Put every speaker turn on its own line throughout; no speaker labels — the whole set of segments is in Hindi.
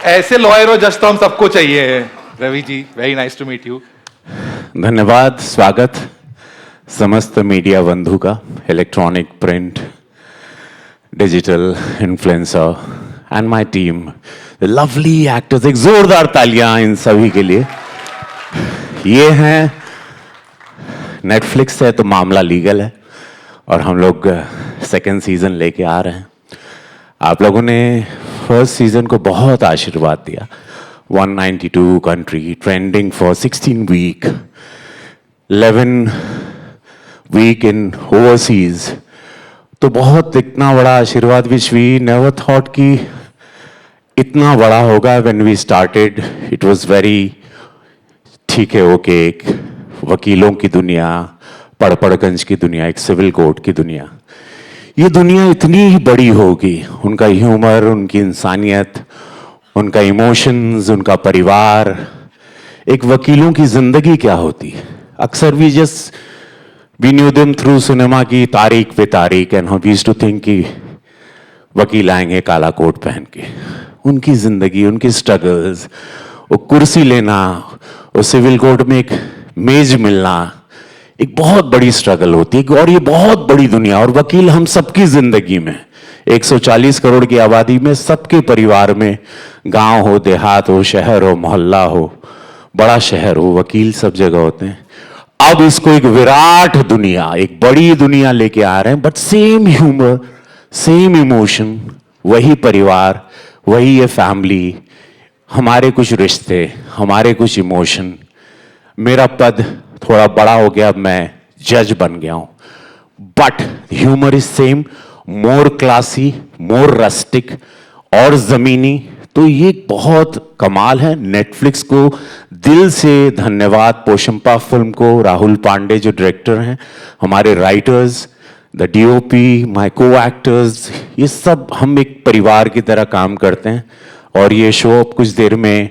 ऐसे लॉयर हो जज तो हम सबको चाहिए। Ravi ji, very nice to meet you.
धन्यवाद। स्वागत समस्त मीडिया बंधु का, electronic, print, digital, influencer and my team, lovely actors. एक जोरदार तालियां इन सभी के लिए। ये हैं नेटफ्लिक्स है तो मामला लीगल है और हम लोग सेकेंड सीजन लेके आ रहे हैं। आप लोगों ने फर्स्ट सीजन को बहुत आशीर्वाद दिया। 192 country, trending for 16 week, 11 week in overseas. तो बहुत इतना बड़ा आशीर्वाद विच वी नेवर थॉट कि इतना बड़ा होगा। When we started it was very ठीक है, ओके, एक वकीलों की दुनिया, पड़पड़गंज की दुनिया, एक सिविल कोर्ट की दुनिया। ये दुनिया इतनी ही बड़ी होगी। उनका ह्यूमर, उनकी इंसानियत, उनका इमोशंस, उनका परिवार। एक वकीलों की जिंदगी क्या होती। अक्सर we knew them through cinema की तारीख पे तारीख and we used to think कि वकील आएंगे काला कोट पहन के। उनकी जिंदगी, उनकी स्ट्रगल्स, वो कुर्सी लेना, वो सिविल कोर्ट में एक मेज मिलना, एक बहुत बड़ी स्ट्रगल होती है। और ये बहुत बड़ी दुनिया, और वकील हम सबकी जिंदगी में, 140 करोड़ की आबादी में, सबके परिवार में, गांव हो, देहात हो, शहर हो, मोहल्ला हो, बड़ा शहर हो, वकील सब जगह होते हैं। अब इसको एक विराट दुनिया, एक बड़ी दुनिया लेके आ रहे हैं, but same humour, same emotion, वही परिवार, वही ये फैमिली, हमारे कुछ रिश्ते, हमारे कुछ इमोशन। मेरा पद थोड़ा बड़ा हो गया, मैं जज बन गया हूं, but humour is same, more classy, more rustic और जमीनी। तो ये बहुत कमाल है। नेटफ्लिक्स को दिल से धन्यवाद, पोशंपा फिल्म को, राहुल पांडे जो डायरेक्टर हैं, हमारे राइटर्स, द डीओपी, माय को एक्टर्स, ये सब हम एक परिवार की तरह काम करते हैं। और ये शो अब कुछ देर में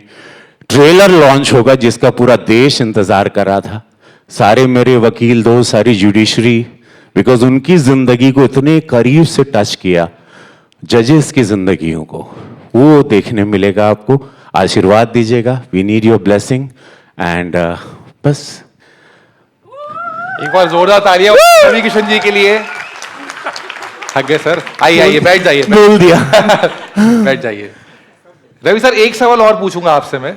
ट्रेलर लॉन्च होगा जिसका पूरा देश इंतजार कर रहा था। सारे मेरे वकील दोस्त, सारी जुडिशरी, बिकॉज उनकी जिंदगी को इतने करीब से टच किया, जजेस की जिंदगियों को, वो देखने मिलेगा आपको। आशीर्वाद दीजिएगा, we need your blessing and बस।
एक बार जोरदार तालियां रवि किशन जी के लिए। आगे सर, आइए बैठ जाइए।
बोल दिया।
बैठ जाइए। रवि सर, एक सवाल और पूछूंगा आपसे मैं।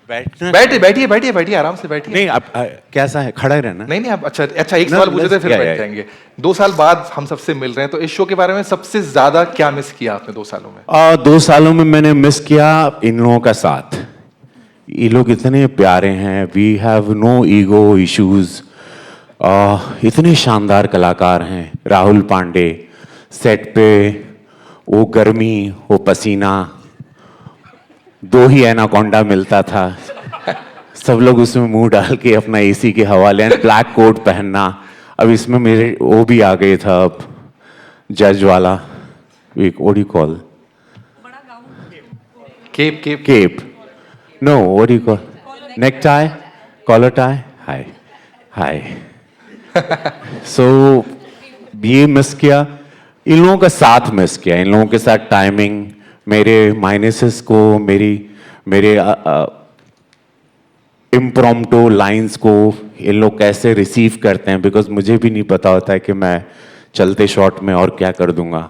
बैठिए आराम से बैठिए।
नहीं, आप कैसा है, खड़ा रहना।
नहीं आप अच्छा एक सवाल पूछे थे फिर बैठ जाएंगे। 2 साल बाद हम सबसे मिल रहे हैं, तो इस शो के बारे में सबसे ज्यादा क्या मिस किया आपने 2 सालों में?
2 सालों में मैंने मिस किया इन लोगों का साथ। ये लोग इतने प्यारे हैं, we have no ego issues. इतने शानदार कलाकार हैं। राहुल पांडे सेट पे, वो गर्मी, वो पसीना, 2 ही एनाकोंडा मिलता था, सब लोग उसमें मुंह डाल के अपना एसी की हवा लें, ब्लैक कोट पहनना। अब इसमें मेरे वो भी आ गए था, अब जज वाला, what do you call? Cape. No, what do you call? Necktie? Collar tie? Hi. So ये मिस किया, इन लोगों का साथ मिस किया, इन लोगों के साथ टाइमिंग, मेरे माइनसेस को, मेरे इम्प्रॉम्प्टो लाइंस को ये लोग कैसे रिसीव करते हैं, बिकॉज मुझे भी नहीं पता होता है कि मैं चलते शॉट में और क्या कर दूंगा।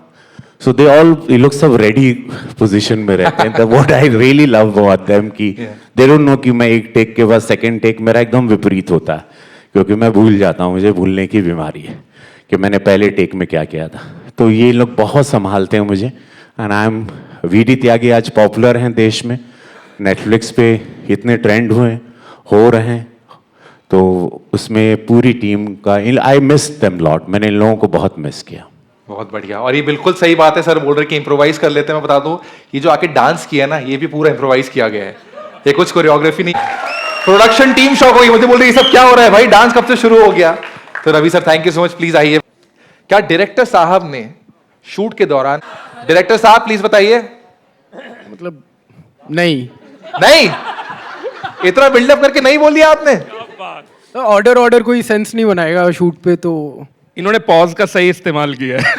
सो ये लोग सब रेडी पोजीशन में रहते हैं। What I really love about them कि दे डोंट नो कि मैं एक टेक के बाद सेकंड टेक मेरा एकदम विपरीत होता है, क्योंकि मैं भूल जाता हूँ, मुझे भूलने की बीमारी है कि मैंने पहले टेक में क्या किया था। तो ये लोग बहुत संभालते हैं मुझे। एंड आई एम वीडी त्यागी आज पॉपुलर हैं देश में, नेटफ्लिक्स पे इतने ट्रेंड हो रहे हैं, तो उसमें पूरी टीम का आई मिस देम लॉट। मैंने इन लोगों को बहुत मिस किया।
बहुत बढ़िया। और ये बिल्कुल सही बात है, सर बोल रहे कि इम्प्रोवाइज कर लेते हैं। मैं बता दूं, ये जो आके डांस किया ना, ये भी पूरा इम्प्रोवाइज किया गया है, ये कुछ कोरियोग्राफी नहीं। प्रोडक्शन टीम शॉक होगी, मुझे बोल रही है सब क्या हो रहा है भाई, डांस कब से शुरू हो गया। तो Ravi sir, thank you so much, please आइए। क्या डायरेक्टर साहब ने शूट के दौरान, डायरेक्टर साहब प्लीज बताइए,
मतलब नहीं
इतना बिल्डअप करके नहीं बोल दिया आपने?
ऑर्डर कोई सेंस नहीं बनाएगा शूट पे, तो
इन्होंने पॉज का सही इस्तेमाल किया है।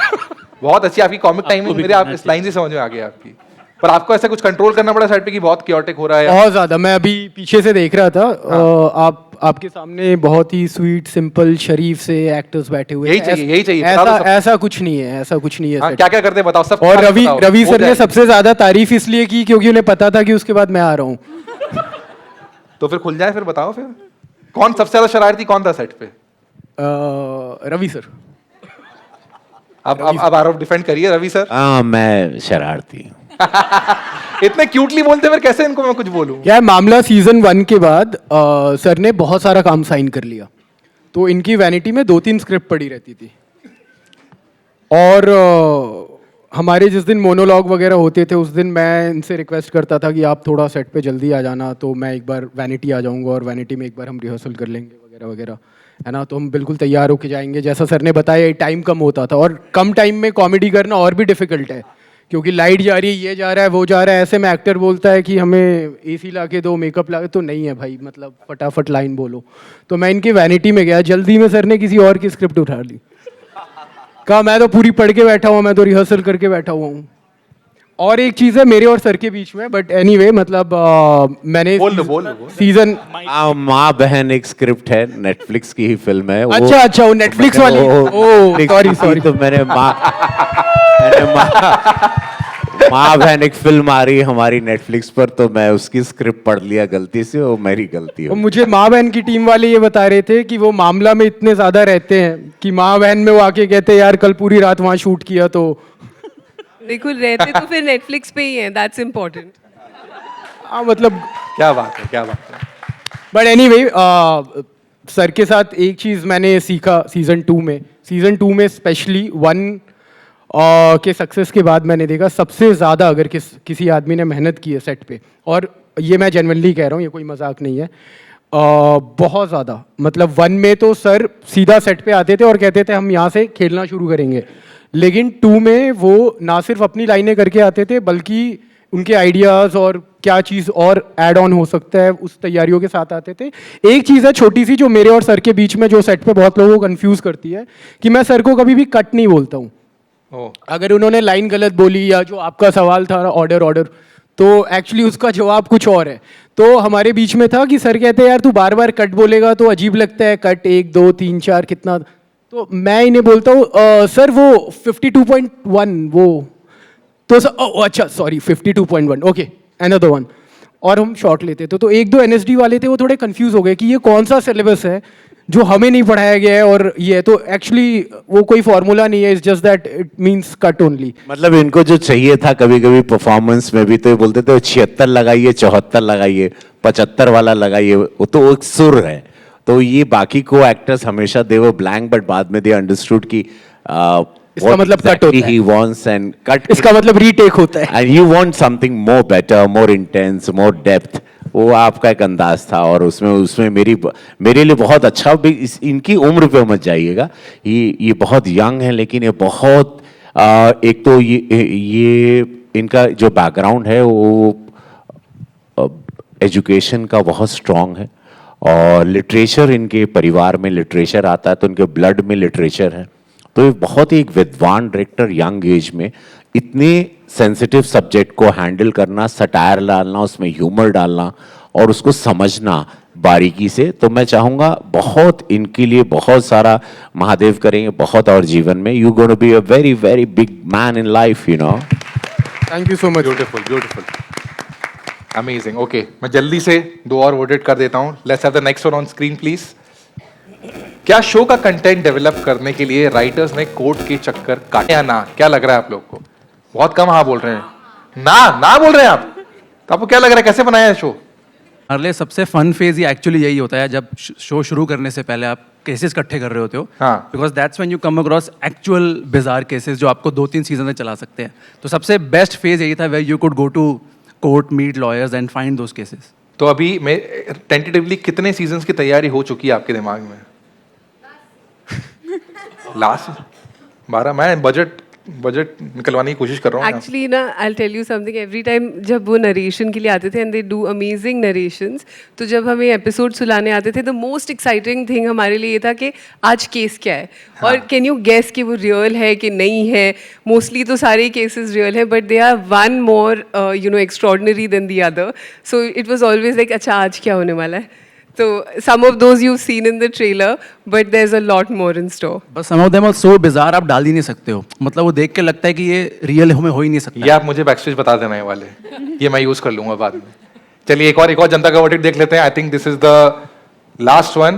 बहुत अच्छी आपकी कॉमिक टाइमिंग, मेरे आप इस लाइन से समझ में आ गया आपकी। पर आपको ऐसा कुछ कंट्रोल करना पड़ा साइड पे कि बहुत क्योटिक हो रहा है?
बहुत ज्यादा। मैं अभी पीछे से देख रहा था, आपके सामने बहुत ही स्वीट सिंपल शरीफ से एक्टर्स बैठे हुए
यही
हैं।
चाहिए, यही चाहिए। बता दो सब।
ऐसा कुछ नहीं है, ऐसा कुछ नहीं है
हाँ,
set
क्या क्या करते हैं बताओ सब।
और
खास
रवि
बताओ,
रवि
हो
सर ने
जाएगा।
सबसे ज्यादा तारीफ इसलिए की क्योंकि उन्हें पता था कि उसके बाद मैं आ रहा हूँ।
तो फिर खुल जाए, फिर बताओ फिर कौन सबसे ज्यादा शरारती कौन था सेट पे?
रवि सर।
अब आरोप डिफेंड करिए रवि सर।
हाँ, मैं शरारती हूँ।
इतने क्यूटली बोलते फिर कैसे इनको मैं कुछ बोलूं?
क्या है मामला, सीजन 1 के बाद सर ने बहुत सारा काम साइन कर लिया, तो इनकी वैनिटी में 2-3 स्क्रिप्ट पड़ी रहती थी। और हमारे जिस दिन मोनोलॉग वगैरह होते थे उस दिन मैं इनसे रिक्वेस्ट करता था कि आप थोड़ा सेट पे जल्दी आ जाना, तो मैं एक बार वैनिटी आ जाऊंगा और वैनिटी में एक बार हम रिहर्सल कर लेंगे वगैरह वगैरह, है ना। तो हम बिल्कुल तैयार होके जाएंगे। जैसा सर ने बताया, टाइम कम होता था और कम टाइम में कॉमेडी करना और भी डिफिकल्ट है, क्योंकि लाइट जा रही है, ये जा रहा है, वो जा रहा है। ऐसे में एक्टर बोलता है कि हमें एसी ला के दो, मेकअप ला के, तो नहीं है भाई, मतलब फटाफट लाइन बोलो। तो मैं इनकी वैनिटी में गया, जल्दी में सर ने किसी और की स्क्रिप्ट उठा ली। कहा मैं तो पूरी पढ़ के बैठा हुआ, मैं तो रिहर्सल करके बैठा हुआ हूँ। और एक चीज़ है मेरे और सर के बीच में, बट एनीवे मतलब मैंने
बोल दो।
सीजन
माँ बहन एक स्क्रिप्ट है, नेटफ्लिक्स की ही फिल्म है वो।
अच्छा वो नेटफ्लिक्स वाली। ओ सॉरी
तो मैंने माँ बहन एक फिल्म आ रही है हमारी नेटफ्लिक्स पर, तो मैं उसकी स्क्रिप्ट पढ़ लिया गलती से, वो मेरी गलती
वो
हो।
मुझे माँ बहन की टीम वाले ये बता रहे थे कि वो मामला में इतने ज्यादा रहते हैं कि माँ बहन में वो आके कहते हैं यार कल पूरी रात वहां शूट किया। तो
देखो रहते तो फिर नेटफ्लिक्स पे ही हैं, दैट्स इम्पोर्टेंट।
मतलब
क्या बात है, क्या बात है।
बट एनीवे सर के साथ एक चीज़ मैंने सीखा सीजन 2 में स्पेशली 1 के सक्सेस के बाद मैंने देखा सबसे ज़्यादा अगर किसी आदमी ने मेहनत की है सेट पे, और ये मैं जेन्युइनली कह रहा हूँ, ये कोई मजाक नहीं है, बहुत ज़्यादा। मतलब 1 में तो सर सीधा सेट पे आते थे और कहते थे हम यहाँ से खेलना शुरू करेंगे, लेकिन 2 में वो ना सिर्फ अपनी लाइनें करके आते थे बल्कि उनके आइडियाज़ और क्या चीज़ और ऐड ऑन हो सकता है उस तैयारियों के साथ आते थे। एक चीज़ है छोटी सी जो मेरे और सर के बीच में जो सेट पे बहुत लोगों को कंफ्यूज करती है कि मैं सर को कभी भी कट नहीं बोलता हूँ। अगर उन्होंने लाइन गलत बोली या जो आपका सवाल था ऑर्डर, तो एक्चुअली उसका जवाब कुछ और है। तो हमारे बीच में था कि सर कहते हैं यार तू बार बार कट बोलेगा तो अजीब लगता है, कट 1 2 3 4 कितना। तो मैं इन्हें बोलता हूँ सर वो 52.1 वो, तो अच्छा सॉरी 52.1 ओके अनदर वन, और हम शॉर्ट लेते थे। तो 1-2 NSD वाले थे, वो थोड़े कंफ्यूज हो गए कि ये कौन सा सिलेबस है जो हमें नहीं पढ़ाया गया है, और ये तो एक्चुअली वो कोई फॉर्मूला नहीं है, it's just that it means cut only.
मतलब इनको जो चाहिए था कभी कभी परफॉर्मेंस में भी, तो ये बोलते थे 76 लगाइए, 74 लगाइए, 75 वाला लगाइए, वो तो एक सुर है। तो ये बाकी को एक्टर्स हमेशा दे वो ब्लैंक, बट बाद में दे अंडरस्टूड की
इसका मतलब कट होता है।
ही वांट्स एंड कट,
इसका मतलब रीटेक होता है।
And you want something more better, more intense, more depth. वो आपका एक अंदाज था, और उसमें मेरे लिए बहुत अच्छा भी। इनकी उम्र पे मत जाइएगा, ये बहुत यंग है, लेकिन ये बहुत एक तो ये इनका जो बैकग्राउंड है वो एजुकेशन का बहुत स्ट्रांग है, और लिटरेचर इनके परिवार में लिटरेचर आता है, तो इनके ब्लड में लिटरेचर है। तो ये बहुत ही एक विद्वान डायरेक्टर यंग एज में इतने सेंसिटिव सब्जेक्ट को हैंडल करना, सटायर डालना, उसमें ह्यूमर डालना और उसको समझना बारीकी से। तो मैं चाहूँगा बहुत इनके लिए बहुत सारा महादेव करेंगे, बहुत और जीवन में। You gonna be a very very big man in life, you know.
Thank you so much.
Beautiful amazing. Okay, मैं जल्दी से 2 और वोटेड कर देता हूँ। Let's have the next one on screen please. क्या शो का कंटेंट डेवलप करने के लिए राइटर्स ने कोर्ट के चक्कर काटे या ना? क्या लग रहा है आप लोग को? बहुत कम हाँ बोल रहे हैं। ना बोल रहे हैं आप। तो आपको क्या लग रहा है कैसे बनाया है शो?
हमारे लिए सबसे फन फेज ही एक्चुअली यही होता है जब शो शुरू करने से पहले आप केसेस इकट्ठे कर रहे होते हो।
हाँ।
Because that's when you come across actual bizarre cases जो आपको 2-3 सीजन में चला सकते हैं। तो सबसे बेस्ट फेज यही था where you could go to court, meet lawyers and find those cases.
तो अभी मैं टेंटेटिवली कितने सीजन्स की तैयारी हो चुकी है आपके दिमाग में? लास्ट 12। मैं बजट बजट निकलवाने की कोशिश कर रहा हूँ यहाँ।
एक्चुअली ना I tell you something, every time जब वो नरेशन के लिए आते थे and they do amazing narrations, तो जब हमें एपिसोड सुनाने आते थे द मोस्ट एक्साइटिंग थिंग हमारे लिए ये था कि आज केस क्या है और कैन यू गेस कि वो रियल है कि नहीं है. मोस्टली तो सारे केसेस रियल है but they are one more extraordinary than the other. So it was always like अच्छा आज क्या होने वाला है. So some of those you've seen in the trailer, but there's a lot more in store.
बस some of them are so bizarre, आप डाल ही नहीं सकते हो. मतलब वो देख के लगता है कि ये रियल हमें हो ही नहीं सकता.
ये आप मुझे बैकस्टेज बता देना ये वाले, ये मैं यूज कर लूंगा बाद में. चलिए एक और जनता का वर्डिक्ट देख लेते हैं. I think this is the last one.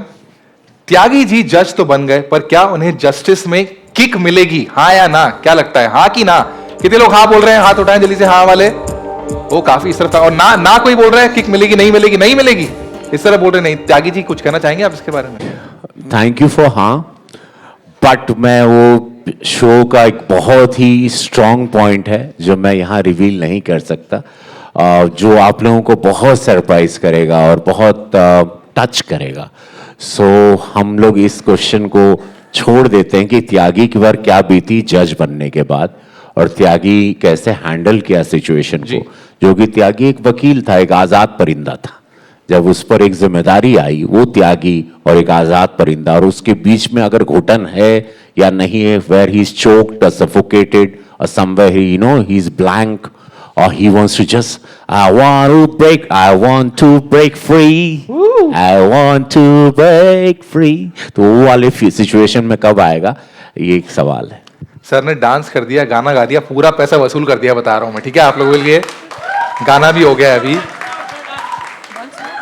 Tyagi ji जज तो बन गए, पर क्या उन्हें जस्टिस में किक मिलेगी, हाँ या ना? क्या लगता है, हाँ कि ना? कितने लोग हाँ बोल रहे हैं? हाथ उठाएं जल्दी से हाँ वाले. वो काफी इस तरफ था. और ना कोई बोल रहा है किक मिलेगी नहीं मिलेगी नहीं मिलेगी, इस तरह बोल रहे नहीं. त्यागी जी कुछ कहना चाहेंगे आप इसके बारे में?
थैंक यू फॉर हाँ, बट मैं वो शो का एक बहुत ही स्ट्रॉन्ग पॉइंट है जो मैं यहाँ रिवील नहीं कर सकता, जो आप लोगों को बहुत सरप्राइज करेगा और बहुत टच करेगा. सो हम लोग इस क्वेश्चन को छोड़ देते हैं कि त्यागी की बार क्या बीती जज बनने के बाद, और त्यागी कैसे हैंडल किया सिचुएशन को. जो कि त्यागी एक वकील था, एक आज़ाद परिंदा था. जब उस पर एक जिम्मेदारी आई, वो त्यागी और एक आजाद परिंदा, और उसके बीच में अगर घुटन है या नहीं है, वेयर ही इज चोक्ड और सफोकेटेड और समवेयर ही इज ब्लैंक, और he wants to just I want to break free, I want to break free. तो वो वाले सिचुएशन में कब आएगा, ये एक सवाल है.
सर ने डांस कर दिया, गाना गा दिया, पूरा पैसा वसूल कर दिया, बता रहा हूं मैं. ठीक है, आप लोगों के लिए गाना भी हो गया अभी.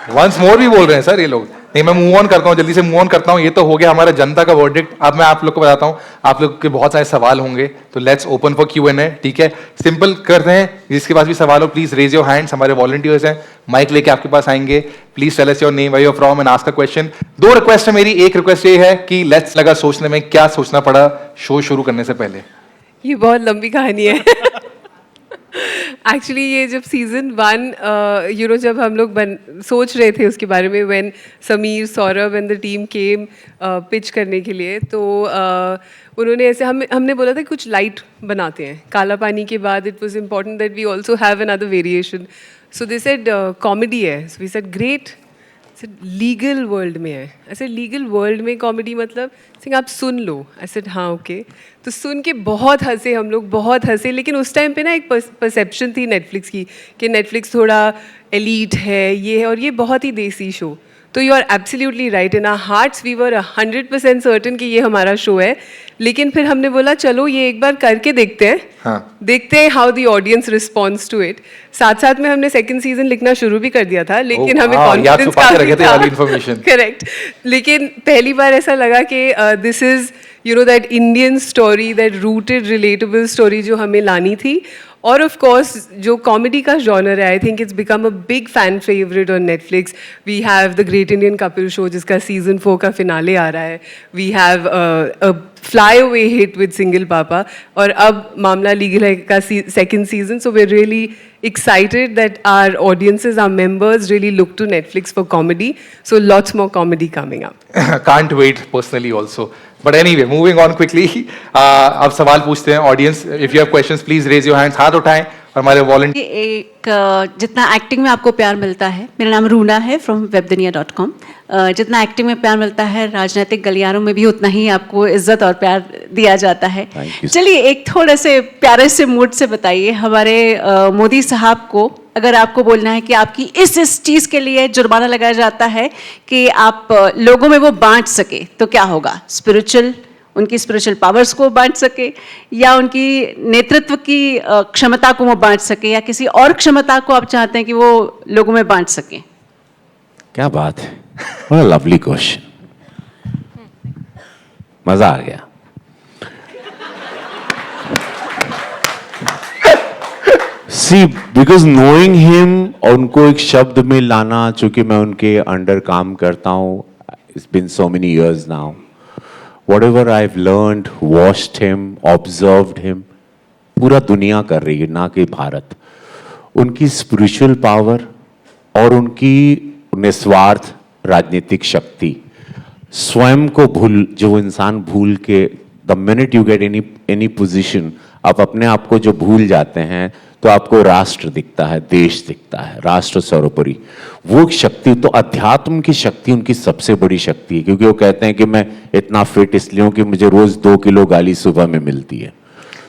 वंस मोर भी बोल रहे हैं सर ये लोग. नहीं, मैं मूव ऑन करता हूँ, जल्दी से मूव ऑन करता हूँ. ये तो हो गया हमारा जनता का वर्डिक्ट. अब मैं आप लोग को बताता हूँ, आप लोग के बहुत सारे सवाल होंगे, तो लेट्स ओपन फॉर Q&A. ठीक है, सिंपल करते हैं. जिसके पास भी सवाल हो प्लीज रेज योर हैंड्स. हमारे वॉलंटियर्स हैं, माइक लेके आपके पास आएंगे. Please tell us your name, where you are from and ask a question. 2 request है मेरी. एक रिक्वेस्ट ये है कि लेट्स लगा सोचने में क्या सोचना पड़ा शो शुरू करने से पहले.
ये बहुत लंबी कहानी है. एक्चुअली ये जब सीजन 1 जब हम लोग सोच रहे थे उसके बारे में, when Sameer, Saurabh and the team came pitch करने के लिए, तो उन्होंने ऐसे हमने बोला था कुछ लाइट बनाते हैं. काला पानी के बाद it was important that we also have another variation. So they said comedy है. So we said great. Legal world में है. ऐसे लीगल वर्ल्ड में कॉमेडी मतलब सिंह आप सुन लो. ऐसे हाँ ओके. तो सुन के बहुत हंसे हम लोग, बहुत हंसे. लेकिन उस टाइम पे ना एक परसेप्शन थी नेटफ्लिक्स की कि नेटफ्लिक्स थोड़ा एलीट है, ये है, और ये बहुत ही देसी शो. तो you are absolutely right. In our hearts we were 100% certain कि ये हमारा शो है. लेकिन फिर हमने बोला चलो ये एक बार करके देखते हैं.
हाँ.
देखते हैं how the audience responds to it. साथ साथ में हमने सेकंड सीजन लिखना शुरू भी कर दिया था, लेकिन हमें कॉन्फिडेंस काफी था. करेक्ट. लेकिन पहली बार ऐसा लगा कि this is that Indian story, that rooted relatable story जो हमें लानी थी. और ऑफ कोर्स जो कॉमेडी का जॉनर है, I think it's become a big fan favourite on Netflix. We have the Great Indian Kapil Show जिसका सीजन 4 का फिनाले आ रहा है. We have a fly away hit with Single Papa, और अब मामला लीगल है का second season. So we are really excited that our audiences, our members really look to Netflix for comedy. So lots more comedy coming up.
Can't wait personally also. But anyway, moving on quickly. अब सवाल पूछते हैं audience. If you have questions, please raise your hands. हाथ उठाएं. और हमारे वॉलंटियर.
एक जितना एक्टिंग में आपको प्यार मिलता है, मेरा नाम रूना है फ्रॉम webdunia.com. जितना एक्टिंग में प्यार मिलता है, राजनीतिक गलियारों में भी उतना ही आपको इज्जत और प्यार दिया जाता है. चलिए एक थोड़े से प्यारे से मूड से बताइए हमारे मोदी साहब को, अगर आपको बोलना है कि आपकी इस चीज़ के लिए जुर्माना लगाया जाता है कि आप लोगों में वो बांट सके, तो क्या होगा? उनकी स्पिरिचुअल पावर्स को बांट सके, या उनकी नेतृत्व की क्षमता को वो बांट सके, या किसी और क्षमता को आप चाहते हैं कि वो लोगों में बांट सके?
क्या बात है, what a lovely question. मजा आ गया. See, because knowing him, और उनको एक शब्द में लाना, चूंकि मैं उनके अंडर काम करता हूँ, it's been so many years now. Whatever I've learned, watched him, observed him, पूरा दुनिया कर रही है, ना कि भारत. उनकी स्पिरिचुअल पावर और उनकी निस्वार्थ राजनीतिक शक्ति, स्वयं को जो इंसान भूल के, the minute you get any position, आप अपने आप को जो भूल जाते हैं तो आपको राष्ट्र दिखता है, देश दिखता है, राष्ट्र सर्वोपरि। वो शक्ति तो अध्यात्म की शक्ति उनकी सबसे बड़ी शक्ति है, क्योंकि वो कहते हैं कि मैं इतना फिट इसलिए हूं कि मुझे रोज 2 किलो गाली सुबह में मिलती है।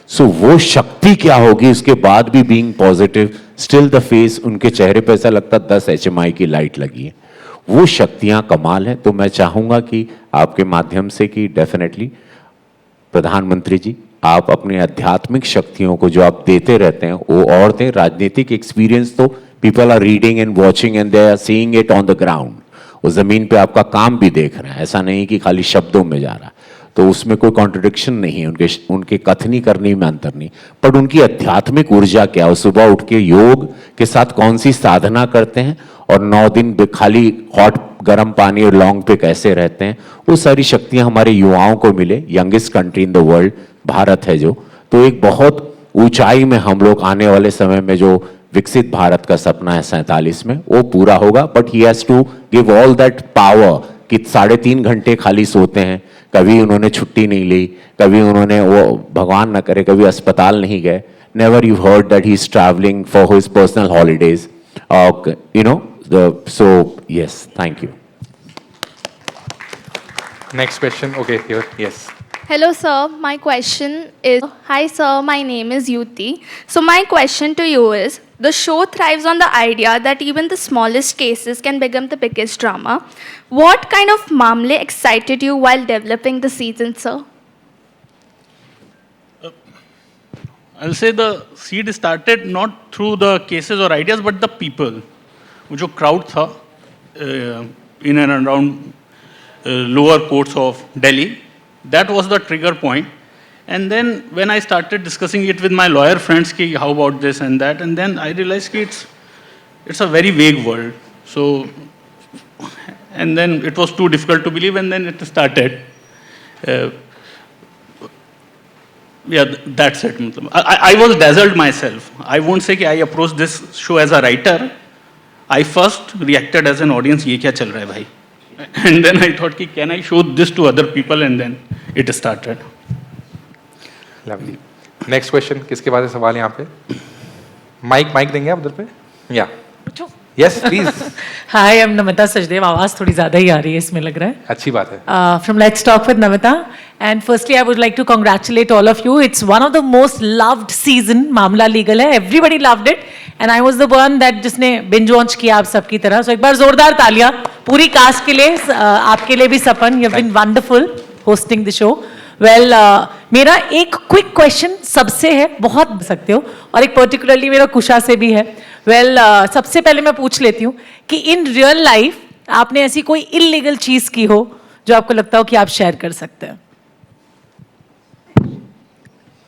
सो वो शक्ति क्या होगी, उसके बाद भी being positive, still the face, उनके चेहरे पे ऐसा लगता 10 HMI की लाइट लगी है। वो शक्तियां कमाल है। तो मैं चाहूंगा कि आपके माध्यम से कि डेफिनेटली प्रधानमंत्री जी, आप अपनी आध्यात्मिक शक्तियों को जो आप देते रहते हैं वो और दें। राजनीतिक एक्सपीरियंस तो people are reading and watching and they are seeing it on the ground. वो जमीन पे आपका काम भी देख रहे हैं, ऐसा नहीं कि खाली शब्दों में जा रहा है। तो उसमें कोई कॉन्ट्रडिक्शन नहीं है, उनके कथनी करने में अंतर नहीं, पर उनकी आध्यात्मिक ऊर्जा क्या, वो सुबह उठ के योग के साथ कौन सी साधना करते हैं और 9 दिन खाली हॉट गर्म पानी और लौंग पे कैसे रहते हैं, वो सारी शक्तियां हमारे युवाओं को मिले। Youngest country in the world Bharat है जो, तो एक बहुत ऊंचाई में हम लोग आने वाले समय में जो विकसित भारत का सपना है 47 में, वो पूरा होगा। But he has to give all that power कि 3.5 घंटे खाली सोते हैं, कभी उन्होंने छुट्टी नहीं ली, कभी उन्होंने वो भगवान न करे कभी अस्पताल नहीं गए। Never you heard that he is travelling for his personal holidays, you know. So yes, thank you.
Next question. Okay, here. Yes.
Hello, sir. My question is, hi, sir. My name is Yuti. So my question to you is, the show thrives on the idea that even the smallest cases can become the biggest drama. What kind of mamle excited you while developing the season, sir?
I'll say the seed started not through the cases or ideas, but the people. वो जो क्राउड था in and around lower courts of Delhi, that was the trigger point. And then when I started discussing it with my lawyer friends कि how about this and that, and then I realise कि it's a very vague world. So and then it was too difficult to believe, and then it started. Yeah, that's it. I was dazzled myself. I won't say कि I approached this show as a writer. I first reacted as an audience, ये क्या चल रहा है भाई? And then I thought कि can I show this to other people, and then it started.
Lovely. Next question. किसके पास है सवाल यहाँ पे? माइक देंगे आप उधर पे? या yes please.
Hi, I am Namita Sachdev. आवाज थोड़ी ज्यादा ही आ रही है इसमें, लग रहा है.
अच्छी बात है.
From Let's Talk with Namita, and firstly I would like to congratulate all of you. It's one of the most loved season. मामला लीगल है. Everybody loved it, and I was the one that जिसने binge watch किया आप सबकी तरह. So एक बार जोरदार तालियां पूरी कास्ट के लिए, आपके लिए भी सपन. You've been wonderful hosting the show. Well, मेरा एक क्विक क्वेश्चन सबसे है, बहुत सकते हो, और एक पर्टिकुलरली मेरा कुशा से भी है. वेल, सबसे पहले मैं पूछ लेती हूँ कि इन रियल लाइफ आपने ऐसी कोई इलीगल चीज की हो जो आपको लगता हो कि आप शेयर कर सकते हैं?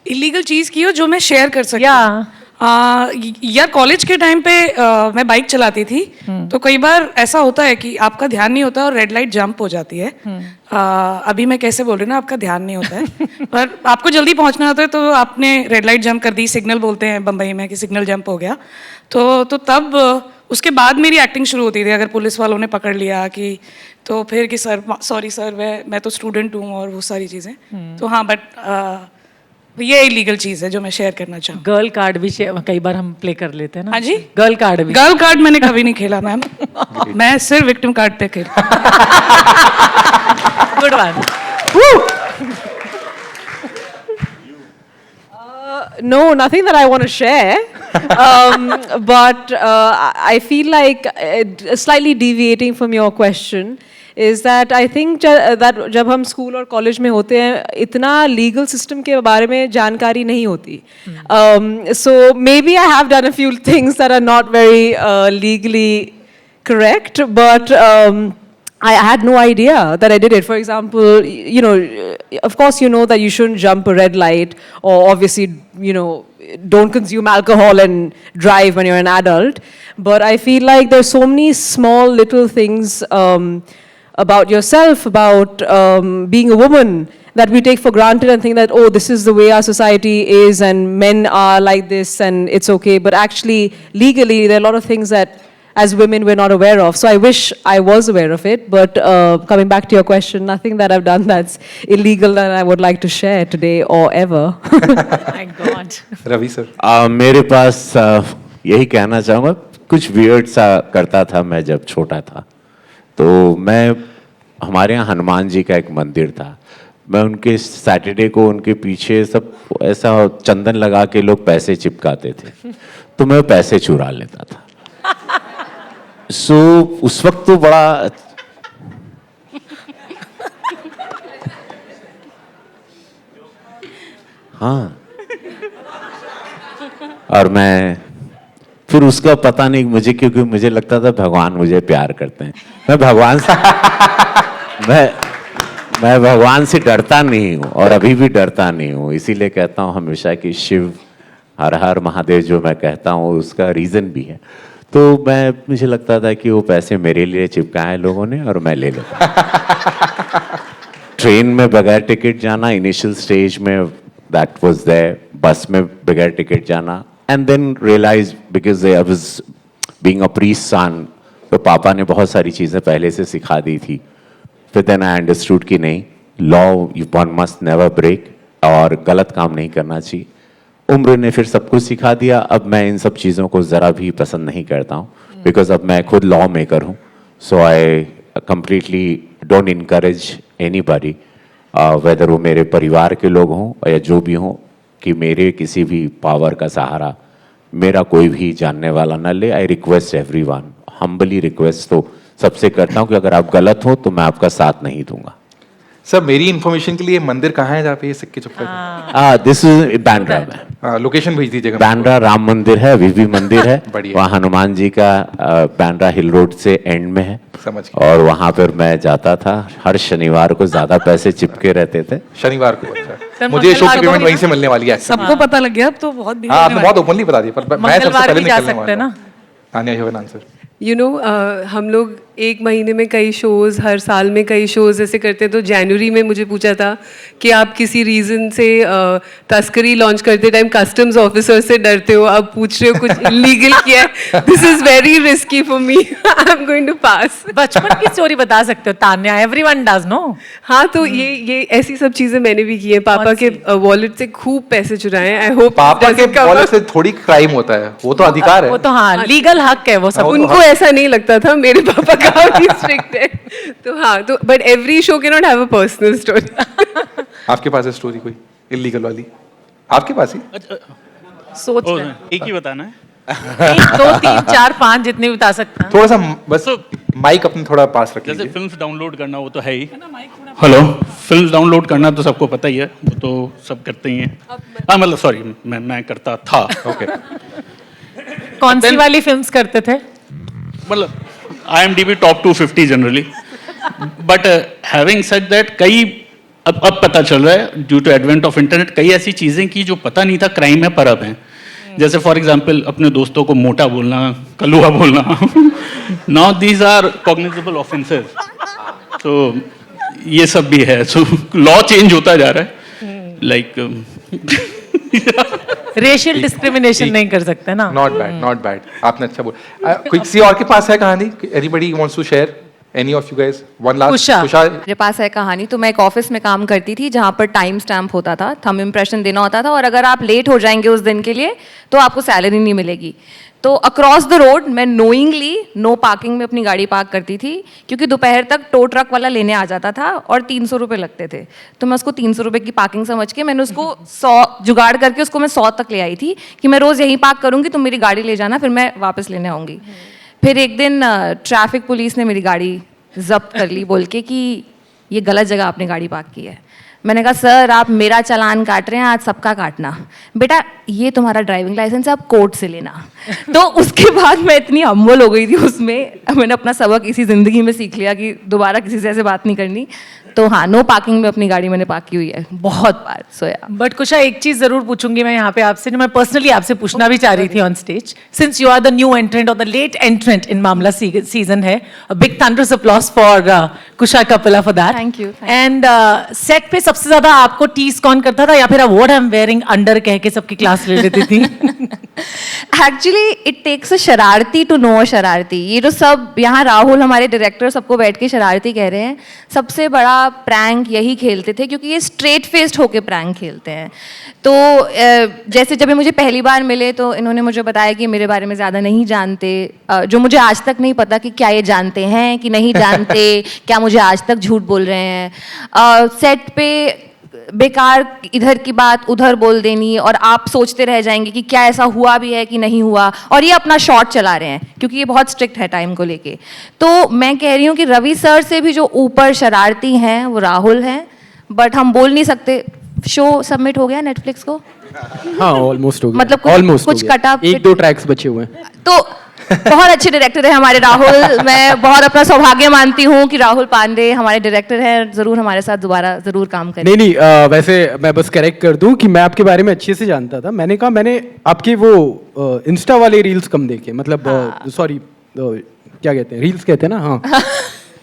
इलीगल चीज़ की हो जो मैं शेयर कर सकती
या
यार कॉलेज के टाइम पे मैं बाइक चलाती थी, तो कई बार ऐसा होता है कि आपका ध्यान नहीं होता और रेड लाइट जंप हो जाती है. अभी मैं कैसे बोल रही हूँ ना, आपका ध्यान नहीं होता है पर आपको जल्दी पहुँचना होता है, तो आपने रेड लाइट जंप कर दी. सिग्नल बोलते हैं बम्बई में कि सिग्नल जंप हो गया. तो तब उसके बाद मेरी एक्टिंग शुरू होती थी. अगर पुलिस वालों ने पकड़ लिया कि, तो फिर कि सर सॉरी सर, मैं तो स्टूडेंट हूँ और वो सारी चीज़ें. तो हाँ, बट ये इलीगल चीज है जो मैं शेयर करना चाहूँ.
गर्ल कार्ड भी कई बार हम प्ले कर लेते हैं ना.
हाँ जी,
गर्ल कार्ड भी.
गर्ल कार्ड मैंने कभी नहीं खेला मैम. मैं सिर्फ विक्टिम कार्ड पे खेल.
Good one.
No, nothing that I want to share. But I feel like slightly deviating from your question is that I think that जब हम स्कूल और कॉलेज में होते हैं, इतना लीगल सिस्टम के बारे में जानकारी नहीं होती. So maybe I have done a few things that are not very legally correct, but I had no idea that I did it. For example, you know, of course you know that you shouldn't jump a red light, or obviously, you know, don't consume alcohol and drive when you're an adult. But I feel like there's so many small little things about yourself, about being a woman, that we take for granted and think that, oh, this is the way our society is and men are like this and it's okay. But actually, legally, there are a lot of things that as women we're not aware of. So I wish I was aware of it. But coming back to your question, nothing that I've done that's illegal that I would like to share today or ever.
My God.
Ravi sir,
मेरे पास यही कहना चाहूँगा, कुछ वियर्ड सा करता था मैं जब छोटा था। तो मैं, हमारे यहाँ हनुमान जी का एक मंदिर था, मैं उनके सैटरडे को उनके पीछे सब ऐसा चंदन लगा के लोग पैसे चिपकाते थे, तो मैं पैसे चुरा लेता था। उस वक्त तो बड़ा हाँ, और मैं फिर उसका पता नहीं मुझे, क्योंकि मुझे लगता था भगवान मुझे प्यार करते हैं। मैं भगवान से मैं भगवान से डरता नहीं हूँ और अभी भी डरता नहीं हूँ। इसीलिए कहता हूँ हमेशा कि शिव हर हर महादेव जो मैं कहता हूँ उसका रीज़न भी है। तो मुझे लगता था कि वो पैसे मेरे लिए चिपकाए लोगों ने और मैं ले लेता। ट्रेन में बगैर टिकट जाना, इनिशियल स्टेज में दैट वाज देयर, बस में बगैर टिकट जाना, and then realise because I was being a priest son, तो पापा ने बहुत सारी चीज़ें पहले से सिखा दी थी। फिर देन आई अंडरस्टूड कि नहीं, law one must never break और गलत काम नहीं करना चाहिए। उम्र ने फिर सब कुछ सिखा दिया। अब मैं इन सब चीज़ों को ज़रा भी पसंद नहीं करता हूँ, बिकॉज अब मैं खुद लॉ मेकर हूँ। So I completely don't encourage anybody, whether वो मेरे परिवार के लोग हों या जो भी हों, कि मेरे किसी भी पावर का सहारा मेरा कोई भी जानने वाला न ले। I request everyone, humbly request तो सबसे करता हूँ कि अगर आप गलत हो तो मैं आपका साथ नहीं दूंगा।
सर मेरी इन्फॉर्मेशन के लिए मंदिर कहाँ है जहाँ पे ये सिक्के चुपके?
दिस इज बांद्रा में।
लोकेशन भेज दीजिएगा।
बांद्रा राम मंदिर है, अभी भी मंदिर है।
बढ़िया।
वहाँ हनुमान जी का बांद्रा हिल रोड से एंड में है।
समझ गया।
और वहाँ पर मैं जाता था हर शनिवार को, ज्यादा पैसे चिपके रहते थे।
शनिवार को? अच्छा, मुझे शो की पेमेंट वहीं से मिलने वाली है।
सबको पता लग गया अब तो बहुत भीड़
हाँ,
होने
आपने
वाली
बहुत ओपनली बता दिया, पर मैं सबसे
मंगलवार
पहले
भी जा
निकलने
सकते हैं
वाला
ना।
हूँ। Tanya, you have an answer?
You know हम लोग एक महीने में कई शोज़, हर साल में कई शोज़ ऐसे करते हैं। तो जनवरी में मुझे पूछा था कि आप किसी रीज़न से तस्करी लॉन्च करते टाइम कस्टम्स ऑफिसर से डरते हो, अब पूछ रहे हो कुछ इलीगल किया है। This is very risky for me, I am going to pass.
बचपन की स्टोरी बता सकते हो तान्या, एवरीवन डज नो।
हाँ, तो ये ऐसी सब चीज़ें मैंने भी की हैं। पापा के वॉलेट से खूब पैसे चुराए हैं। आई होप
पापा के वॉलेट से थोड़ी क्राइम होता है, वो तो अधिकार है।
वो तो हाँ, लीगल हक है वो सब।
उनको ऐसा नहीं लगता था, मेरे पापा काफी स्ट्रिक्ट है। तो हाँ, तो but every show can not have a personal story.
आपके पास है स्टोरी कोई इलीगल वाली? आपके पास ही?
सोच रहे हैं।
एक ही बताना है।
1 2 3 4 5 जितने भी बता सकते हैं।
थोड़ा सा बस माइक अपने थोड़ा पास रख
जैसे
लीजिए।
फिल्म्स डाउनलोड करना वो तो है ही। हेलो, फिल्म डाउनलोड करना तो सबको पता ही है, वो तो सब करते ही हैं। हाँ, मतलब सॉरी, मैं करता था।
ओके।
कौन सी वाली फिल्म्स करते थे?
मतलब IMDb top 250 generally, but having said that कई अब पता चल रहा है due to advent of internet, कई ऐसी चीज़ें की जो पता नहीं था क्राइम है पर अब हैं। जैसे फॉर एग्जांपल अपने दोस्तों को मोटा बोलना, कलुआ बोलना, now these are cognizable offences. तो ये सब भी है। सो लॉ चेंज होता जा रहा है, लाइक
रेशियल डिस्क्रिमिनेशन नहीं कर सकते ना।
Not bad, not bad. आपने अच्छा बोला। कोई किसी और के पास है कहानी? Anybody wants to share? Any of you guys? One last.
Kusha.
मेरे पास है कहानी। तो मैं एक ऑफिस में काम करती थी जहाँ पर टाइम स्टैम्प होता था, थंब इम्प्रेशन देना होता था, और अगर आप लेट हो जाएंगे उस दिन के लिए तो आपको सैलरी नहीं मिलेगी। तो अक्रॉस द रोड मैं नोइंगली नो पार्किंग में अपनी गाड़ी पार्क करती थी, क्योंकि दोपहर तक टो ट्रक वाला लेने आ जाता था और 300 रुपये लगते थे। तो मैं उसको 300 रुपये की पार्किंग समझ के मैंने उसको 100 जुगाड़ करके उसको मैं 100 तक ले आई थी कि मैं रोज़ यहीं पार्क करूँगी, तुम मेरी गाड़ी ले जाना, फिर मैं वापस लेने आऊँगी। फिर एक दिन ट्रैफिक पुलिस ने मेरी गाड़ी जब्त कर ली, बोल के कि ये गलत जगह आपने गाड़ी पार्क की है। मैंने कहा सर आप मेरा चालान काट रहे हैं, आज सबका काटना। बेटा ये तुम्हारा ड्राइविंग लाइसेंस है, आप कोर्ट से लेना। तो उसके बाद मैं इतनी हम्बल हो गई थी उसमें, मैंने अपना सबक इसी ज़िंदगी में सीख लिया कि दोबारा किसी से ऐसे बात नहीं करनी। तो हाँ, नो पार्किंग में अपनी गाड़ी मैंने पार्क की हुई है बहुत बार। सोया
बट कुशा एक चीज जरूर पूछूंगी मैं यहाँ पे आपसे, जो मैं पर्सनली आपसे पूछना भी चाह रही थी on stage, since you are the new entrant और द लेट एंट्रेंट इन मामला सीजन है, big thunderous applause for Kusha Kapila for that.
Thank you.
And set पे सबसे ज्यादा आपको टीज कौन करता था, या फिर आप what I am wearing under कह के सबकी क्लास ले लेती थी?
एक्चुअली इट टेक्स अ शरारती टू नो अ शरारती। ये जो सब यहाँ राहुल हमारे डायरेक्टर सबको बैठ के शरारती कह रहे हैं, सबसे बड़ा प्रैंक यही खेलते थे क्योंकि ये स्ट्रेट फेस्ड होके प्रैंक खेलते हैं। तो जैसे जब ये मुझे पहली बार मिले तो इन्होंने मुझे बताया कि मेरे बारे में ज़्यादा नहीं जानते, जो मुझे आज तक नहीं पता कि क्या ये जानते हैं कि नहीं जानते, क्या मुझे आज तक झूठ बोल रहे हैं। सेट पे बेकार इधर की बात उधर बोल देनी और आप सोचते रह जाएंगे कि क्या ऐसा हुआ भी है कि नहीं हुआ, और ये अपना शॉट चला रहे हैं क्योंकि ये बहुत स्ट्रिक्ट है टाइम को लेके। तो मैं कह रही हूँ कि रवि सर से भी जो ऊपर शरारती हैं वो राहुल हैं, बट हम बोल नहीं सकते। शो सबमिट हो गया नेटफ्लिक्स को?
हाँ ऑलमोस्ट हो गया,
मतलब कुछ कटा,
1-2 ट्रैक्स बचे हुए हैं।
तो बहुत अच्छे डायरेक्टर है हमारे राहुल। मैं बहुत अपना सौभाग्य मानती हूँ कि राहुल पांडे हमारे डायरेक्टर हैं, जरूर हमारे साथ दोबारा जरूर काम करें।
नहीं वैसे मैं बस करेक्ट कर दूं कि मैं आपके बारे में अच्छे से जानता था। मैंने कहा मैंने आपके वो इंस्टा वाले रील्स कम देखे, मतलब सॉरी क्या कहते हैं, रील्स कहते हैं ना, हाँ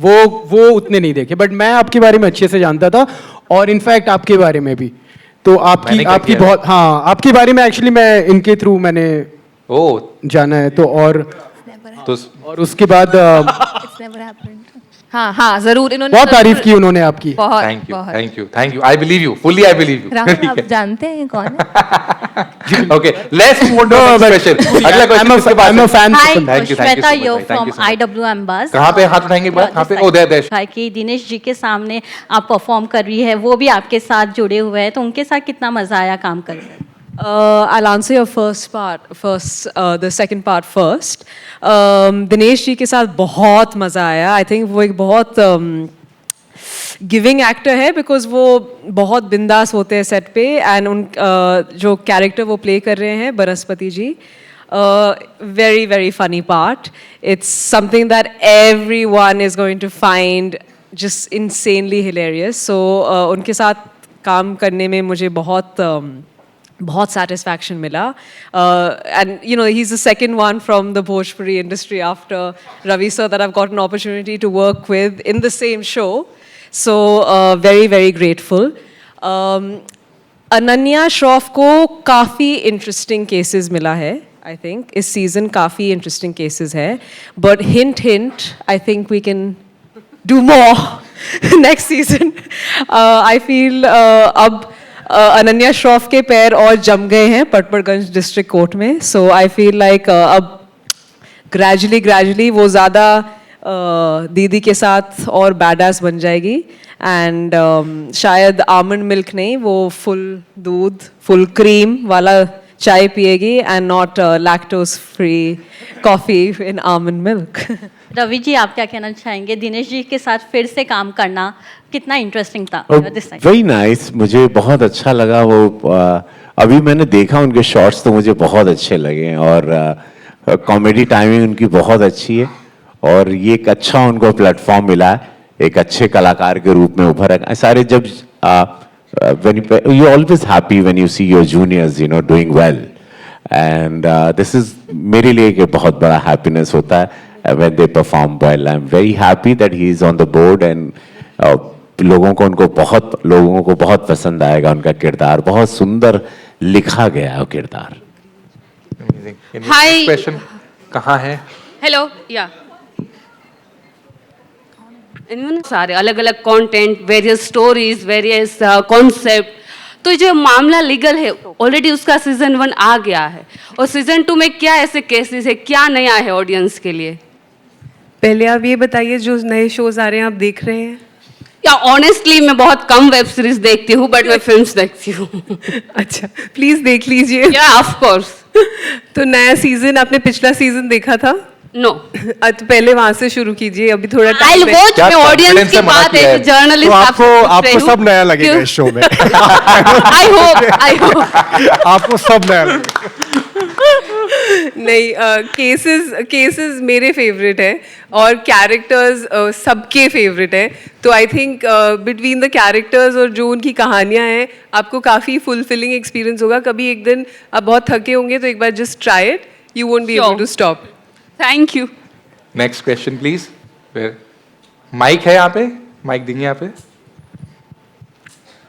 वो उतने नहीं देखे, बट मैं आपके बारे में अच्छे से जानता था और इनफैक्ट आपके बारे में भी। तो आपकी बहुत, हाँ आपके बारे में एक्चुअली मैं इनके थ्रू मैंने जाना है। तो और उसके बाद
हाँ हाँ जरूर, इन्होंने
बहुत तारीफ की उन्होंने आपकी।
बहुत
thank you I believe you fully, I believe you.
Rahul आप जानते हैं कौन है?
Okay let's move on to next question. अगला क्वेश्चन इसके बाद
I'm a fan.
Thank you
Shweta yo
so
from
much, thank you so much.
IWM बस।
कहाँ पे हाथ उठाएंगे एक बार? कहाँ पे? ओ देयर
कि दिनेश जी के सामने आप परफॉर्म कर रही है, वो भी आपके साथ जुड़े हुए हैं, तो उनके साथ कितना मजा आया काम करके?
I'll answer your the second part first. Dinesh ji के साथ बहुत मज़ा आया। आई थिंक वो एक बहुत गिविंग एक्टर है, बिकॉज वो बहुत बिंदास होते हैं सेट पे, एंड उन जो कैरेक्टर वो प्ले कर रहे हैं बनस्पति जी, very very funny part. It's something that everyone is going to find just insanely hilarious. So उनके साथ काम करने में मुझे बहुत satisfaction मिला, and you know he's the second one from the Bhojpuri industry after Ravi sir that I've got an opportunity to work with in the same show, so very very grateful. Ananya Shroff को काफ़ी interesting cases मिला है, I think इस season काफ़ी interesting cases है, but hint I think we can do more next season. I feel अब अनन्या श्रॉफ के पैर और जम गए हैं पटपड़गंज डिस्ट्रिक्ट कोर्ट में, सो आई फील लाइक अब ग्रेजुअली वो ज़्यादा दीदी के साथ और बैडास बन जाएगी, एंड शायद आमंड मिल्क नहीं, वो फुल दूध फुल क्रीम वाला चाय पिएगी, and not lactose free coffee in almond milk.
Ravi ji आप क्या कहना चाहेंगे, दिनेश जी के साथ फिर से काम करना कितना इंटरेस्टिंग था?
वेरी नाइस, मुझे बहुत अच्छा लगा वो। अभी मैंने देखा उनके शॉट्स तो मुझे बहुत अच्छे लगे, और कॉमेडी टाइमिंग उनकी बहुत अच्छी है, और ये एक अच्छा उनको प्लेटफॉर्म मिला है एक अच्छे कलाकार के रूप में उभर है। सारे जब when you always happy when you see your juniors doing well, and this is मेरे लिए एक बहुत बड़ा happiness होता है when they perform well. I'm very happy that he is on the board, and लोगों को बहुत पसंद आएगा उनका किरदार, बहुत सुंदर लिखा गया है वो किरदार।
हाय क्वेश्चन कहाँ है?
हेलो या सारे अलग अलग content, various stories, various concept. तो जो मामला लीगल है ऑलरेडी उसका सीजन 1 आ गया है, और सीजन 2 में क्या ऐसे केसेस है, क्या नया है ऑडियंस के लिए?
पहले आप ये बताइए जो नए शोज आ रहे हैं आप देख रहे हैं?
या ऑनेस्टली मैं बहुत कम वेब सीरीज देखती हूँ, बट मैं फिल्म्स देखती हूँ।
अच्छा प्लीज देख लीजिए।
या ऑफ कोर्स।
तो नया सीजन आपने पिछला सीजन देखा था?
नो।
तो पहले वहां से शुरू कीजिए, अभी थोड़ा
टाइम है। मैं ऑडियंस की बात है, जर्नलिस्ट
आपको सब नया लगेगा इस शो में।
आई होप
आपको सब नया लगेगा।
नहीं, केसेस मेरे फेवरेट है और कैरेक्टर्स सबके फेवरेट है। तो I think between the characters और जो उनकी कहानियां हैं आपको काफ़ी फुलफिलिंग एक्सपीरियंस होगा। कभी एक दिन आप बहुत थके होंगे तो एक बार just try it, you won't be able to stop.
Thank you.
Next question please. Mic है यहाँ पे, माइक देंगे यहाँ पे।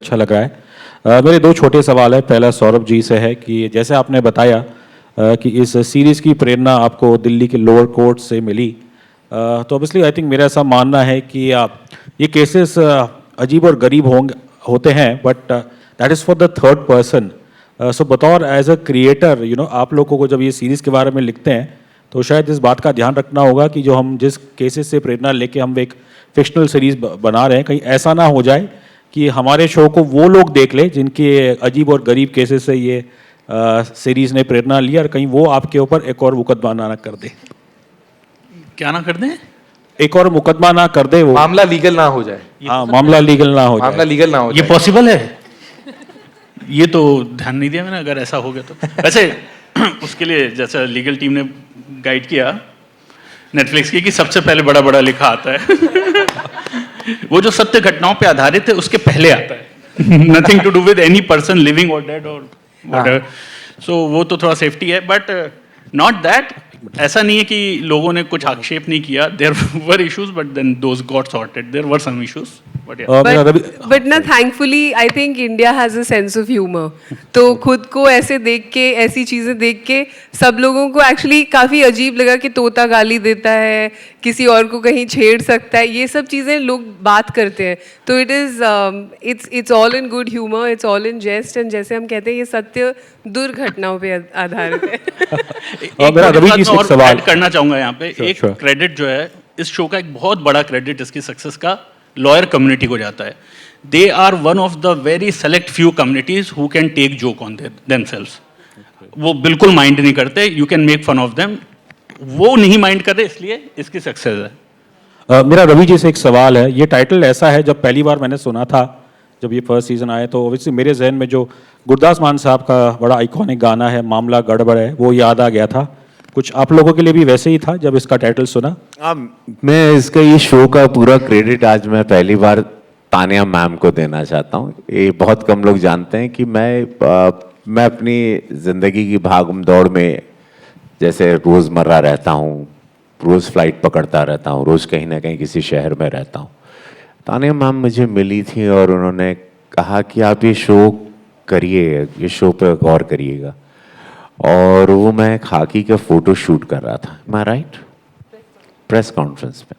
अच्छा लग रहा है। मेरे 2 छोटे सवाल है। पहला सौरभ जी से है कि जैसे आपने बताया कि इस सीरीज़ की प्रेरणा आपको दिल्ली के लोअर कोर्ट से मिली। तो ऑब्वियसली आई थिंक मेरा ऐसा मानना है कि ये केसेस अजीब और गरीब होते हैं, but that is for the third person. So बतौर एज अ क्रिएटर आप लोगों को जब ये सीरीज़ के बारे में लिखते हैं तो शायद इस बात का ध्यान रखना होगा कि जो हम जिस केसेस से प्रेरणा लेके हम एक फिक्शनल सीरीज़ बना रहे हैं, कहीं ऐसा ना हो जाए कि हमारे शो को वो लोग देख लें जिनके अजीब और गरीब केसेस से ये सीरीज़ ने प्रेरणा ली, और कहीं वो आपके ऊपर एक और मुकदमा ना कर दे।
क्या ना कर दें?
एक और मुकदमा ना कर दे, वो
मामला लीगल ना हो जाए।
हाँ, मामला लीगल ना हो जाए।
मामला लीगल ना हो
ये
जाए।
पॉसिबल है? ये तो ध्यान नहीं दिया मैंने, अगर ऐसा हो गया तो। वैसे उसके लिए जैसा लीगल टीम ने गाइड किया नेटफ्लिक्स की कि सबसे पहले बड़ा बड़ा लिखा आता है वो जो सत्य घटनाओं पे आधारित है उसके पहले आता है। Nothing to do with any person living और डेड और व्हाटएवर। सो वो तो थोड़ा सेफ्टी है, बट नॉट दैट। ऐसा नहीं है कि लोगों ने कुछ आक्षेप नहीं किया। There were issues but then those got sorted. There were some issues
but ना thankfully I think India has a sense of humour. तो खुद को ऐसे देख के, ऐसी चीज़ें देख के सब लोगों को एक्चुअली काफ़ी अजीब लगा कि तोता गाली देता है, किसी और को कहीं छेड़ सकता है, ये सब चीज़ें लोग बात करते हैं। तो it's all in good humour, it's all in jest. And जैसे हम कहते हैं ये सत्य दुर्घटनाओं पे आधारित है।
मेरा रवि जी से एक सवाल
करना चाहूंगा यहाँ पे। एक क्रेडिट जो है इस शो का, एक बहुत बड़ा क्रेडिट इसकी सक्सेस का लॉयर कम्युनिटी को जाता है। They are one of the very select few communities who can take joke on themselves. वो बिल्कुल माइंड नहीं करते। You can make fun of them, वो नहीं माइंड कर रहे, इसलिए इसकी सक्सेस है।
मेरा रवि जी से एक सवाल है। ये टाइटल ऐसा है, जब पहली बार मैंने सुना था, जब ये फर्स्ट सीजन आया, तो ऑब्वियसली मेरे जहन में जो गुरदास मान साहब का बड़ा आइकॉनिक गाना है मामला गड़बड़ है, वो याद आ गया था। कुछ आप लोगों के लिए भी वैसे ही था जब इसका टाइटल सुना?
मैं इसका ये शो का पूरा क्रेडिट आज मैं पहली बार तानिया मैम को देना चाहता हूँ। ये बहुत कम लोग जानते हैं कि मैं अपनी ज़िंदगी की भागम दौड़ में जैसे रोज़मर्रा रहता हूँ, रोज़ फ्लाइट पकड़ता रहता हूँ, रोज़ कहीं ना कहीं किसी शहर में रहता हूँ। तानिया मैम मुझे मिली थी और उन्होंने कहा कि आप ये शो करिए, ये शो पे गौर करिएगा। और वो मैं खाकी का फोटो शूट कर रहा था, मैं राइट, प्रेस कॉन्फ्रेंस पे,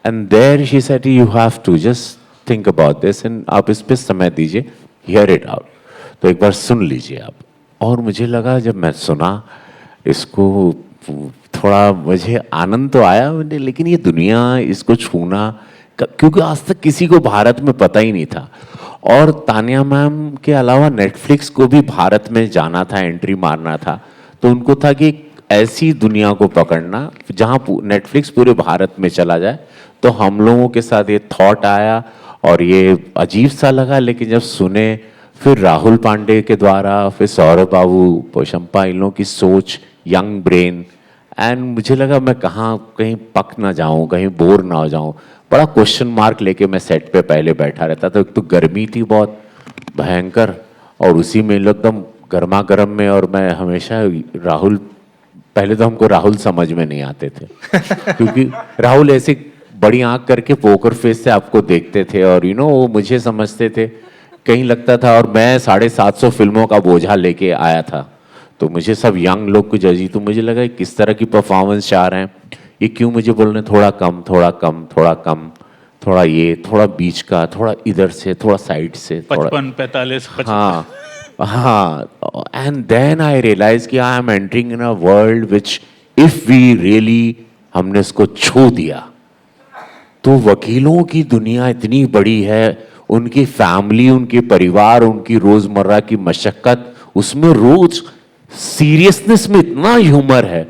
and there she said you have to just think about this and आप इस पे समय दीजिए, हियर इट आउट, तो एक बार सुन लीजिए आप। और मुझे लगा जब मैं सुना इसको, थोड़ा मुझे आनंद तो आया, लेकिन ये दुनिया, इसको छूना, क्योंकि आज तक किसी को भारत में पता ही नहीं था। और तानिया मैम के अलावा नेटफ्लिक्स को भी भारत में जाना था, एंट्री मारना था, तो उनको था कि ऐसी दुनिया को पकड़ना जहाँ नेटफ्लिक्स पूरे भारत में चला जाए। तो हम लोगों के साथ ये थॉट आया और ये अजीब सा लगा, लेकिन जब सुने फिर राहुल पांडे के द्वारा, फिर सौरभ बाबू, पोशंपा, इन लोगों की सोच, यंग ब्रेन, एंड मुझे लगा मैं कहीं पक ना जाऊं, कहीं बोर ना हो जाऊं। बड़ा क्वेश्चन मार्क लेके मैं सेट पे पहले बैठा रहता था। एक तो गर्मी थी बहुत भयंकर, और उसी में एकदम गर्मा गर्म में, और मैं हमेशा राहुल, पहले तो हमको राहुल समझ में नहीं आते थे क्योंकि राहुल ऐसे बड़ी आंख करके पोकर फेस से आपको देखते थे, और वो मुझे समझते थे, कहीं लगता था। और मैं 750 फिल्मों का बोझा लेके आया था, तो मुझे सब यंग लोग को जजी, तो मुझे लगा किस तरह की परफॉर्मेंस चाह रहे हैं, ये क्यों मुझे बोल रहे हैं थोड़ा कम, थोड़ा कम, थोड़ा कम, थोड़ा ये, थोड़ा बीच का, थोड़ा इधर से, थोड़ा साइड से,
55, 45,
55। हाँ, एंड देन आई रियलाइज कि I am entering in a world which if we really हमने इसको छू दिया, तो वकीलों की दुनिया इतनी बड़ी है, उनकी फैमिली, उनके परिवार, उनकी रोजमर्रा की मशक्कत, उसमें रोज सीरियसनेस में इतना ह्यूमर है,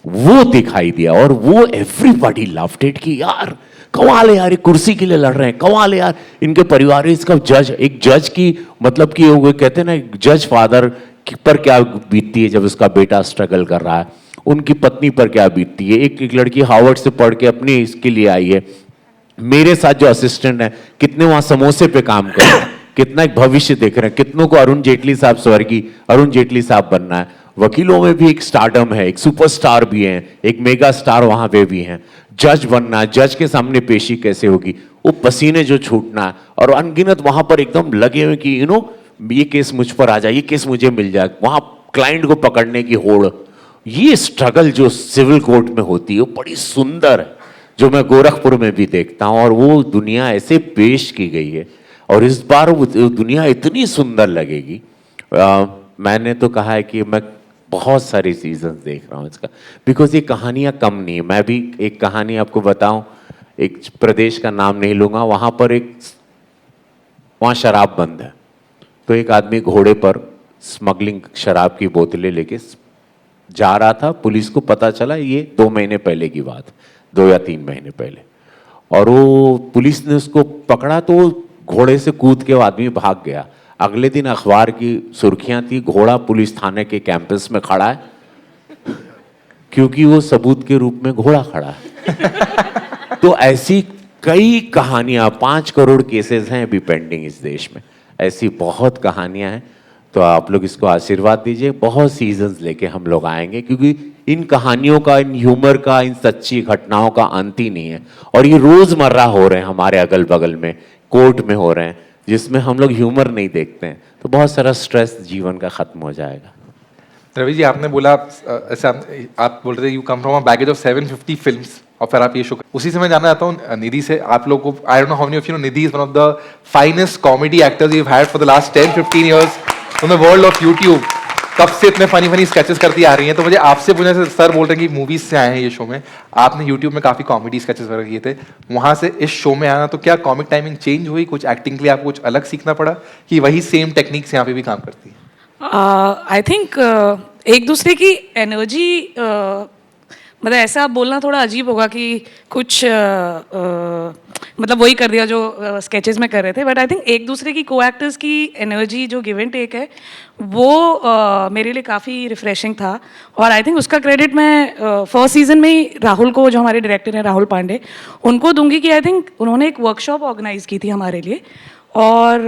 वो दिखाई दिया। और वो एवरीबॉडी लव्ड इट कि यार कमाल है यार, कुर्सी के लिए लड़ रहे हैं, कमाल है यार, इनके परिवार, इसका जज, एक जज की मतलब कि वो कहते हैं ना, जज फादर पर क्या बीतती है जब उसका बेटा स्ट्रगल कर रहा है, उनकी पत्नी पर क्या बीतती है। एक लड़की हार्वर्ड से पढ़ के अपने इसके लिए आई है, मेरे साथ जो असिस्टेंट है, कितने वहां समोसे पे काम कर रहे हैं, कितना एक भविष्य देख रहे हैं, कितनों को अरुण जेटली साहब, स्वर्गीय अरुण जेटली साहब बनना है। वकीलों में भी एक स्टारडम है, एक सुपरस्टार भी है, एक मेगा स्टार वहां पे भी हैं। जज बनना, जज के सामने पेशी कैसे होगी, वो पसीने जो छूटना है, और अनगिनत वहां पर एकदम लगे हुए कि ये केस मुझ पर आ जाए, ये केस मुझे मिल जाए, वहां क्लाइंट को पकड़ने की होड़, ये स्ट्रगल जो सिविल कोर्ट में होती है वो बड़ी सुंदर है, जो मैं गोरखपुर में भी देखता हूँ, और वो दुनिया ऐसे पेश की गई है, और इस बार वो दुनिया इतनी सुंदर लगेगी। मैंने तो कहा है कि मैं बहुत सारे सीजन देख रहा हूँ इसका, बिकॉज ये कहानियाँ कम नहीं है। मैं भी एक कहानी आपको बताऊं, एक प्रदेश का नाम नहीं लूँगा, वहाँ शराब बंद है, तो एक आदमी घोड़े पर स्मगलिंग शराब की बोतलें लेके जा रहा था। पुलिस को पता चला, ये 2 महीने पहले की बात, 2 या 3 महीने पहले, और वो पुलिस ने उसको पकड़ा तो वो घोड़े से कूद के वो आदमी भाग गया। अगले दिन अखबार की सुर्खियां थी, घोड़ा पुलिस थाने के कैंपस में खड़ा है, क्योंकि वो सबूत के रूप में घोड़ा खड़ा है। तो ऐसी कई कहानियां, 5 करोड़ केसेस हैं अभी पेंडिंग इस देश में, ऐसी बहुत कहानियां हैं। तो आप लोग इसको आशीर्वाद दीजिए, बहुत सीजन्स लेके हम लोग आएंगे, क्योंकि इन कहानियों का, इन ह्यूमर का, इन सच्ची घटनाओं का अंत ही नहीं है, और ये रोजमर्रा हो रहे हैं हमारे अगल बगल में, कोर्ट में हो रहे हैं, जिसमें हम लोग ह्यूमर नहीं देखते हैं, तो बहुत सारा स्ट्रेस जीवन का खत्म हो जाएगा।
रवि जी, आपने बोला ऐसा, आप बोल रहे थे you come from a baggage of 750 films, और फिर आप ये शो, उसी से मैं जानना चाहता हूँ निधि से, आप लोग को, I don't know how many of you know, Nidhi is one of the finest comedy actors you have had for the last 10-15 years in the world of YouTube. कब से इतने फनी स्केचेस करती आ रही हैं, तो मुझे आपसे पूछना है, सर बोल रहे हैं कि मूवीज से आए हैं ये शो में, आपने यूट्यूब में काफी कॉमेडी स्केचेस वगैरह किए थे, वहां से इस शो में आना, तो क्या कॉमिक टाइमिंग चेंज हुई, कुछ एक्टिंग के लिए आपको कुछ अलग सीखना पड़ा, कि वही सेम टेक्निक्स यहाँ पे भी काम करती है?
आई थिंक एक दूसरे की एनर्जी, मतलब ऐसा आप बोलना थोड़ा अजीब होगा कि कुछ मतलब वही कर दिया जो स्केचेस में कर रहे थे, बट आई थिंक एक दूसरे की को एक्टर्स की एनर्जी जो गिव एंड टेक है वो मेरे लिए काफ़ी रिफ्रेशिंग था। और आई थिंक उसका क्रेडिट मैं फर्स्ट सीजन में ही राहुल को, जो हमारे डायरेक्टर हैं राहुल पांडे, उनको दूंगी कि आई थिंक उन्होंने एक वर्कशॉप ऑर्गेनाइज की थी हमारे लिए, और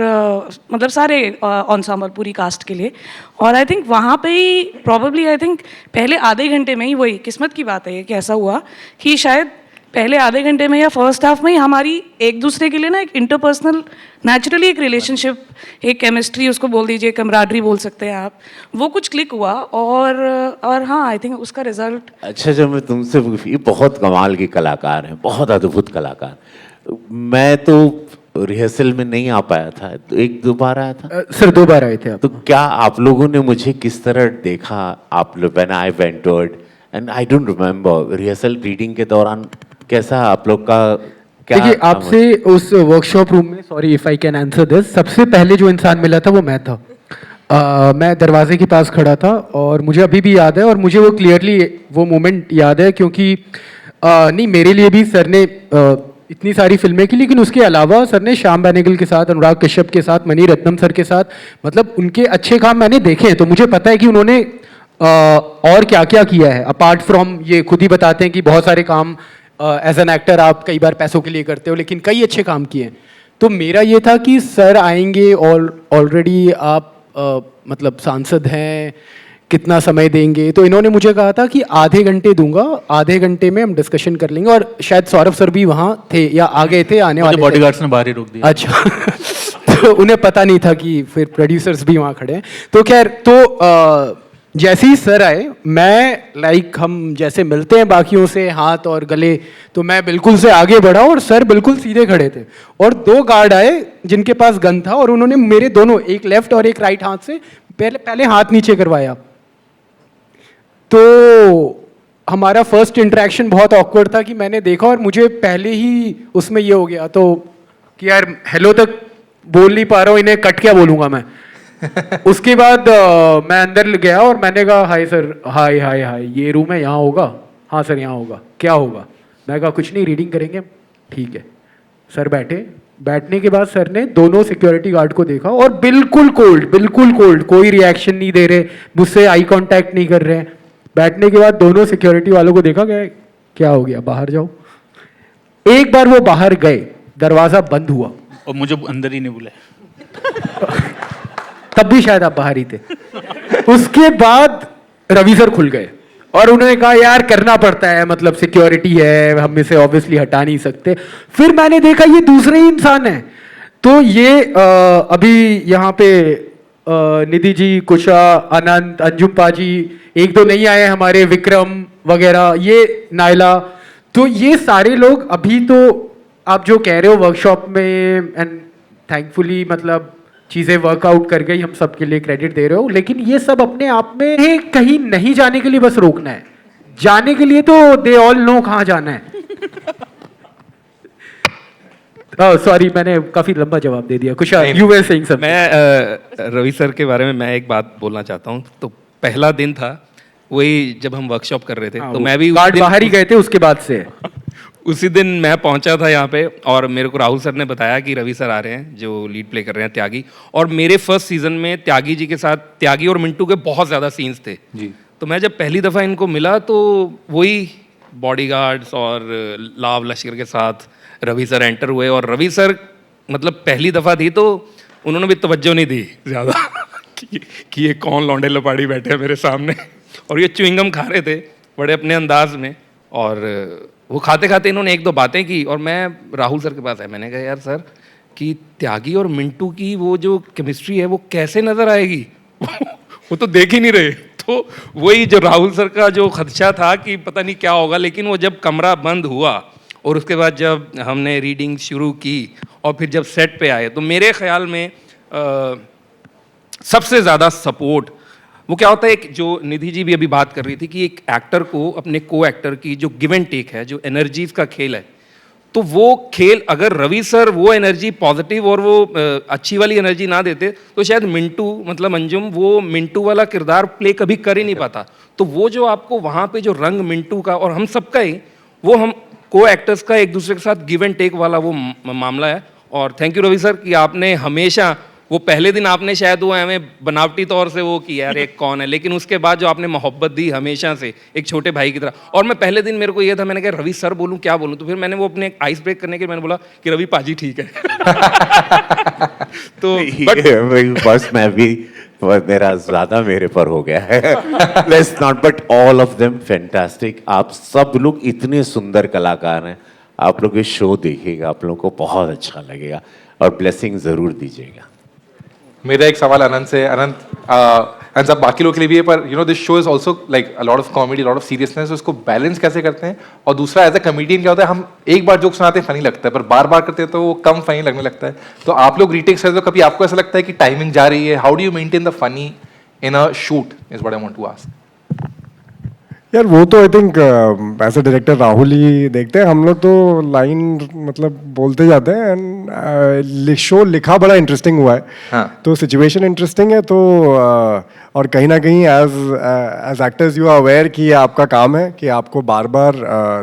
मतलब सारे एंसेंबल पूरी कास्ट के लिए, और आई थिंक वहाँ पे ही प्रॉबेबली आई थिंक पहले आधे घंटे में ही, वही किस्मत की बात है ये कि ऐसा हुआ कि शायद पहले आधे घंटे में या फर्स्ट हाफ में ही हमारी एक दूसरे के लिए ना एक इंटरपर्सनल नेचुरली एक रिलेशनशिप, एक केमिस्ट्री उसको बोल दीजिए, कमराडरी बोल सकते हैं आप, वो कुछ क्लिक हुआ, और हाँ आई थिंक उसका रिजल्ट।
अच्छा, जब मैं तुमसे, ये बहुत कमाल के कलाकार हैं, बहुत अद्भुत कलाकार। मैं तो रिहर्सल में नहीं आ पाया था, तो 1-2 बार आया था।
सर 2 बार आए थे आप।
तो क्या आप लोगों ने मुझे किस तरह देखा, आप लोग, when I ventured, and I don't remember rehearsal reading के दौरान कैसा आप लोग का क्या?
देखिए, आपसे उस वर्कशॉप रूम में, sorry if I can answer this, सबसे पहले जो इंसान मिला था वो मैं था। मैं दरवाजे के पास खड़ा था, और मुझे अभी भी याद है, और मुझे वो क्लियरली वो मोमेंट याद है, क्योंकि नहीं, मेरे लिए भी सर ने इतनी सारी फिल्में की, लेकिन उसके अलावा सर ने श्याम बेनेगल के साथ, अनुराग कश्यप के साथ, मणि रत्नम सर के साथ, मतलब उनके अच्छे काम मैंने देखे हैं, तो मुझे पता है कि उन्होंने और क्या क्या किया है अपार्ट फ्रॉम, ये खुद ही बताते हैं कि बहुत सारे काम एज एन एक्टर आप कई बार पैसों के लिए करते हो, लेकिन कई अच्छे काम किए हैं। तो मेरा ये था कि सर आएंगे, और ऑलरेडी आप मतलब सांसद हैं, कितना समय देंगे, तो इन्होंने मुझे कहा था कि आधे घंटे दूंगा, आधे घंटे में हम डिस्कशन कर लेंगे, और शायद सौरभ सर भी वहाँ थे या आ गए थे, आने वाले
बॉडीगार्ड्स ने बाहर ही रोक दिया।
अच्छा तो उन्हें पता नहीं था कि फिर प्रोड्यूसर्स भी वहाँ खड़े हैं। तो खैर, तो जैसे ही सर आए, मैं हम जैसे मिलते हैं बाकियों से हाथ और गले, तो मैं बिल्कुल से आगे बढ़ा, और सर बिल्कुल सीधे खड़े थे, और 2 गार्ड आए जिनके पास गन था, और उन्होंने मेरे दोनों, एक लेफ्ट और एक राइट हाथ से पहले हाथ नीचे करवाया। तो हमारा फर्स्ट इंटरेक्शन बहुत ऑकवर्ड था, कि मैंने देखा और मुझे पहले ही उसमें ये हो गया तो कि यार हेलो तक बोल नहीं पा रहा हूँ, इन्हें कट क्या बोलूँगा मैं। उसके बाद मैं अंदर गया और मैंने कहा हाय सर, हाय हाय हाय, ये रूम है, यहाँ होगा? हाँ सर यहाँ होगा। क्या होगा? मैं कहा कुछ नहीं, रीडिंग करेंगे। ठीक है। सर बैठे। बैठने के बाद सर ने दोनों सिक्योरिटी गार्ड को देखा और बिल्कुल कोल्ड, कोई रिएक्शन नहीं दे रहे, मुझसे आई कांटेक्ट नहीं कर रहे हैं। बैठने के बाद दोनों सिक्योरिटी वालों को देखा, गया क्या हो गया, बाहर जाओ। एक बार वो बाहर गए, दरवाजा बंद हुआ
और मुझे अंदर ही नहीं बुलाया।
तब भी शायद आप बाहर ही थे। उसके बाद रवि सर खुल गए और उन्होंने कहा यार करना पड़ता है, मतलब सिक्योरिटी है, हम इसे ऑब्वियसली हटा नहीं सकते। फिर मैंने देखा ये दूसरे ही इंसान है। तो ये अभी यहाँ पे निधि जी, कुशा, अनंत, अंजुम पाजी, एक दो नहीं आए हमारे, विक्रम वगैरह, ये नायला, तो ये सारे लोग अभी तो आप जो कह रहे हो वर्कशॉप में, एंड थैंकफुली मतलब चीज़ें वर्कआउट कर गई, हम सब के लिए क्रेडिट दे रहे हो, लेकिन ये सब अपने आप में कहीं नहीं जाने के लिए बस रोकना है, जाने के लिए तो दे ऑल नो कहाँ जाना है। सॉरी मैंने काफी लंबा जवाब दे दिया। कुछ यू वर सेइंग समथिंग।
मैं रवि सर के बारे में मैं एक बात बोलना चाहता हूँ। तो पहला दिन था वही जब हम वर्कशॉप कर रहे थे, तो मैं भी
गार्ड बाहर ही गए थे उसके बाद से।
उसी दिन मैं पहुंचा था यहाँ पे और मेरे को राहुल सर ने बताया कि रवि सर आ रहे हैं जो लीड प्ले कर रहे हैं त्यागी, और मेरे फर्स्ट सीजन में त्यागी जी के साथ त्यागी और मिंटू के बहुत ज़्यादा सीन्स थे जी। तो मैं जब पहली दफ़ा इनको मिला तो वही बॉडीगार्ड्स और लाव लश्कर के साथ रवि सर एंटर हुए, और रवि सर मतलब पहली दफ़ा थी तो उन्होंने भी तवज्जो नहीं दी ज़्यादा कि ये कौन लौंडे लपाड़ी बैठे हैं मेरे सामने, और ये च्युइंगम खा रहे थे बड़े अपने अंदाज में, और वो खाते खाते इन्होंने एक दो बातें की, और मैं राहुल सर के पास आया, मैंने कहा यार सर कि त्यागी और मिंटू की वो जो केमिस्ट्री है वो कैसे नज़र आएगी वो तो देख ही नहीं रहे। तो वही जो राहुल सर का जो खदशा था कि पता नहीं क्या होगा, लेकिन वो जब कमरा बंद हुआ और उसके बाद जब हमने रीडिंग शुरू की और फिर जब सेट पे आए, तो मेरे ख्याल में सबसे ज़्यादा सपोर्ट वो क्या होता है, एक जो निधि जी भी अभी बात कर रही थी कि एक एक्टर को अपने को एक्टर की जो गिव एंड टेक है, जो एनर्जीज का खेल है, तो वो खेल अगर रवि सर वो एनर्जी पॉजिटिव और वो अच्छी वाली एनर्जी ना देते तो शायद मिंटू मतलब अंजुम वो मिंटू वाला किरदार प्ले कभी कर ही नहीं पाता। तो वो जो आपको वहाँ पे जो रंग मिंटू का और हम सबका ही, वो हम को एक्टर्स का एक दूसरे के साथ गिव एंड टेक वाला वो मामला है। और थैंक यू रवि सर कि आपने हमेशा, वो पहले दिन आपने शायद वो हमें बनावटी तौर से वो किया यार एक कौन है, लेकिन उसके बाद जो आपने मोहब्बत दी हमेशा से एक छोटे भाई की तरह। और मैं पहले दिन मेरे को ये था, मैंने कहा रवि सर बोलूं क्या बोलूं, तो फिर मैंने वो अपने आइस ब्रेक करने के मैंने बोला कि रवि पाजी ठीक है तो
बस मैं भी मेरा ज्यादा मेरे पर हो गया है। Let's not, but all of them fantastic. आप सब लोग इतने सुंदर कलाकार हैं, आप लोग ये शो देखिएगा, आप लोगों को बहुत अच्छा लगेगा और ब्लेसिंग जरूर दीजिएगा।
मेरा एक सवाल अनंत से, अनंत सब बाकी लोगों के लिए भी है, पर you know this show is also like a lot of comedy, lot of seriousness, उसको बैलेंस कैसे करते हैं? और दूसरा एज अ कॉमेडियन क्या होता है, हम एक बार जोक सुनाते हैं फनी लगता है, पर बार बार करते हैं तो वो कम फनी लगने लगता है। तो आप लोग रीटेक्स करते हो, कभी आपको ऐसा लगता है कि टाइमिंग जा रही है? How do you maintain the funny in a shoot is what I want to ask.
यार वो तो I think as a director Rahul ही देखते हैं, हम लोग तो लाइन मतलब बोलते जाते हैं। एंड शो लिखा बड़ा इंटरेस्टिंग हुआ है, हाँ। तो सिचुएशन इंटरेस्टिंग है, तो और कहीं ना कहीं as actors you are aware कि ये आपका काम है कि आपको बार बार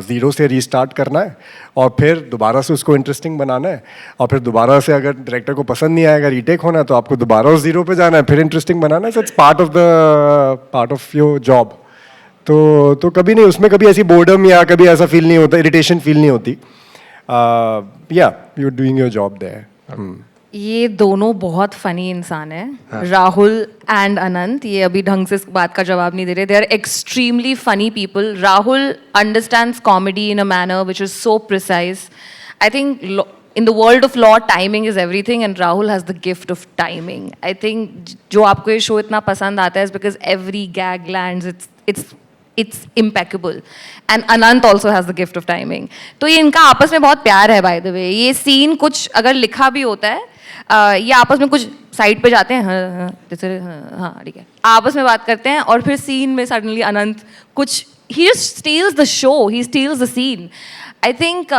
ज़ीरो से रीस्टार्ट करना है और फिर दोबारा से उसको इंटरेस्टिंग बनाना है, और फिर दोबारा से अगर डायरेक्टर को पसंद नहीं आएगा रीटेक होना है तो आपको दोबारा उस ज़ीरो पे जाना है, फिर इंटरेस्टिंग बनाना है। So it's part of your job. तो कभी नहीं उसमें कभी ऐसी बोर्डम या कभी ऐसा फील नहीं होता, इरिटेशन फील नहीं होती। या you are doing your job there.
ये दोनों बहुत फनी इंसान है, हाँ। राहुल एंड अनंत, ये अभी ढंग से इस बात का जवाब नहीं दे रहे। They are extremely funny people. Rahul understands comedy in a manner which is so precise. I think in the world of law, timing is everything, and Rahul has the gift of timing. I think जो आपको ये शो इतना पसंद आता है is because every gag lands, it's impeccable. And Anant also has the gift of timing. तो ये इनका आपस में बहुत प्यार है by the way. ये सीन कुछ अगर लिखा भी होता है, ये आपस में कुछ साइड पे जाते हैं, हाँ जैसे हाँ ठीक है, आपस में बात करते हैं, और फिर सीन में सडनली अनंत कुछ he just steals the show, he steals the scene. I think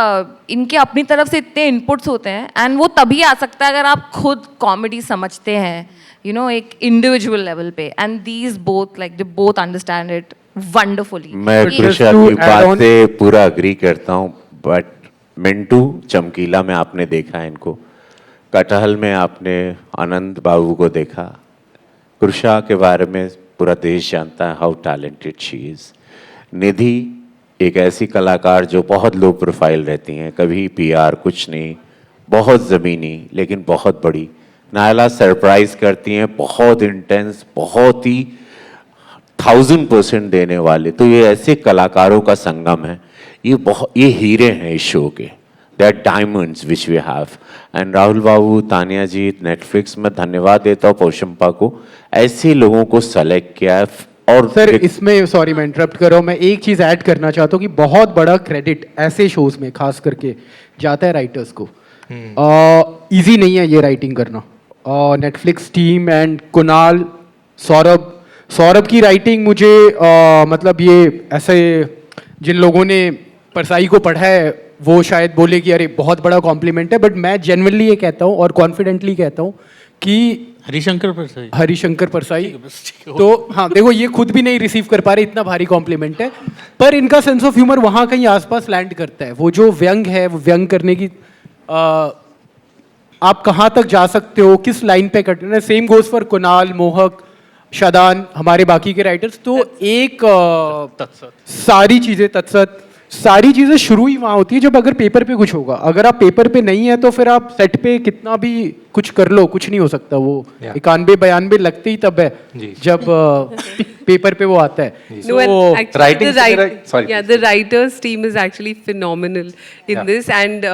इनके अपनी तरफ से इतने इनपुट्स होते हैं, एंड वो तभी आ सकता है अगर आप खुद कॉमेडी समझते हैं, यू नो, एक इंडिविजुअल लेवल पे, and these both like they both understand it wonderfully.
मैं कृषा की बात से पूरा अग्री करता हूँ, बट मिंटू चमकीला में आपने देखा है इनको, कटहल में आपने अनंत बाबू को देखा, कृषा के बारे में पूरा देश जानता है हाउ टैलेंटेड शी इज। निधि एक ऐसी कलाकार जो बहुत लो प्रोफाइल रहती हैं, कभी पीआर कुछ नहीं, बहुत ज़मीनी लेकिन बहुत बड़ी। नायला सरप्राइज करती हैं, बहुत इंटेंस, बहुत ही 1000% देने वाले। तो ये ऐसे कलाकारों का संगम है, ये हीरे हैं इस शो के, they are diamonds which we have. And Rahul babu, Tania ji, Netflix में धन्यवाद देता हूँ पोशंपा को, ऐसे लोगों को सेलेक्ट किया है. और
सर इसमें सॉरी मैं इंटरप्ट कर रहा हूँ, मैं एक चीज़ ऐड करना चाहता हूँ कि बहुत बड़ा क्रेडिट ऐसे शोज में खास करके जाता है राइटर्स को. इजी नहीं है ये राइटिंग करना. Netflix team and Kunal, Saurabh की राइटिंग मुझे मतलब ये ऐसे जिन लोगों ने परसाई को पढ़ा है वो शायद बोले कि अरे बहुत बड़ा कॉम्प्लीमेंट है, बट मैं जेन्युइनली ये कहता हूँ और कॉन्फिडेंटली कहता हूँ कि हरिशंकर परसाई तो हाँ देखो ये खुद भी नहीं रिसीव कर पा रहे, इतना भारी कॉम्प्लीमेंट है, पर इनका सेंस ऑफ ह्यूमर वहाँ कहीं आसपास लैंड करता है. वो जो व्यंग है, वो व्यंग करने की आप कहाँ तक जा सकते हो, किस लाइन पे कटना है. सेम गोज फॉर कुणाल, मोहक, शादान, हमारे बाकी के राइटर्स. तो एक सारी चीज़ें तत्सत, सारी चीज़ें शुरू ही वहाँ होती है जब अगर पेपर पे कुछ होगा. अगर आप पेपर पे नहीं है तो फिर आप सेट पे कितना भी कुछ कर लो, कुछ नहीं हो सकता. वो 91-92 लगते ही तब है जब पेपर पे वो आता है.
No, and actually the writers team is actually phenomenal in this, and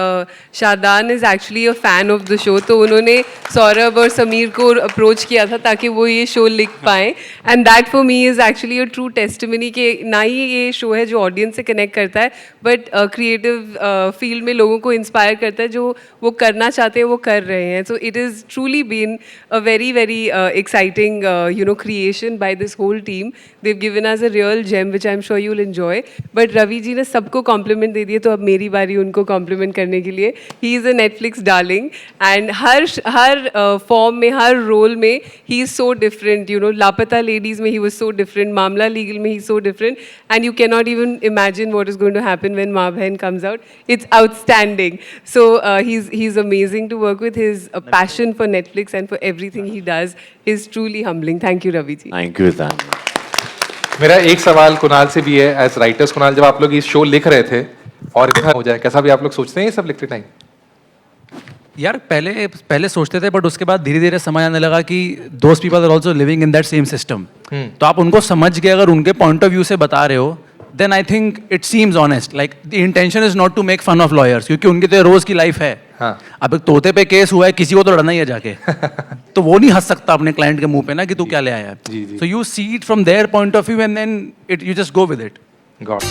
Shadan is actually a fan of the show. तो उन्होंने सौरभ और समीर को अप्रोच किया था ताकि वो ये शो लिख पाए, and that for me is actually a true testimony कि ना ही ये शो है जो ऑडियंस से कनेक्ट करता है, बट क्रिएटिव फील्ड में लोगों को इंस्पायर करता है, जो वो करना चाहते हैं वो कर रहे हैं. So it has truly been a very exciting creation by this whole team. They've given us a real gem which I'm sure you'll enjoy. But Ravi ji ने सबको compliment दे दिए, तो अब मेरी बारी उनको compliment करने के लिए. He is a Netflix darling and her form में, हर role में he is so different. लापता ladies में he was so different, मामला legal में he's so different, and you cannot even imagine what is going to happen when माँ बहन comes out. It's outstanding. So he's amazing to work with. His passion for Netflix and for everything he does is truly humbling. Thank you Ravi ji.
Thank you Tanya.
मेरा एक सवाल कुणाल से भी है, एज राइटर्स. कुणाल, जब आप लोग इस शो लिख रहे थे और इतना हो जाए, कैसा भी आप लोग सोचते हैं ये सब लिखते टाइम?
यार पहले सोचते थे, बट उसके बाद धीरे धीरे समझ आने लगा कि those people are also living in that same system. तो आप उनको समझ के अगर उनके पॉइंट ऑफ व्यू से बता रहे हो, then I think it seems honest. Like the intention is not to make fun of lawyers, क्योंकि उनकी तो रोज की लाइफ है. अब एक तोते पे केस हुआ है, किसी को तो लड़ना ही है जाके. तो वो नहीं हंस सकता अपने क्लाइंट के मुंह पे ना कि तू क्या ले आया. So you see it from their point of view and then you just go with it.
Got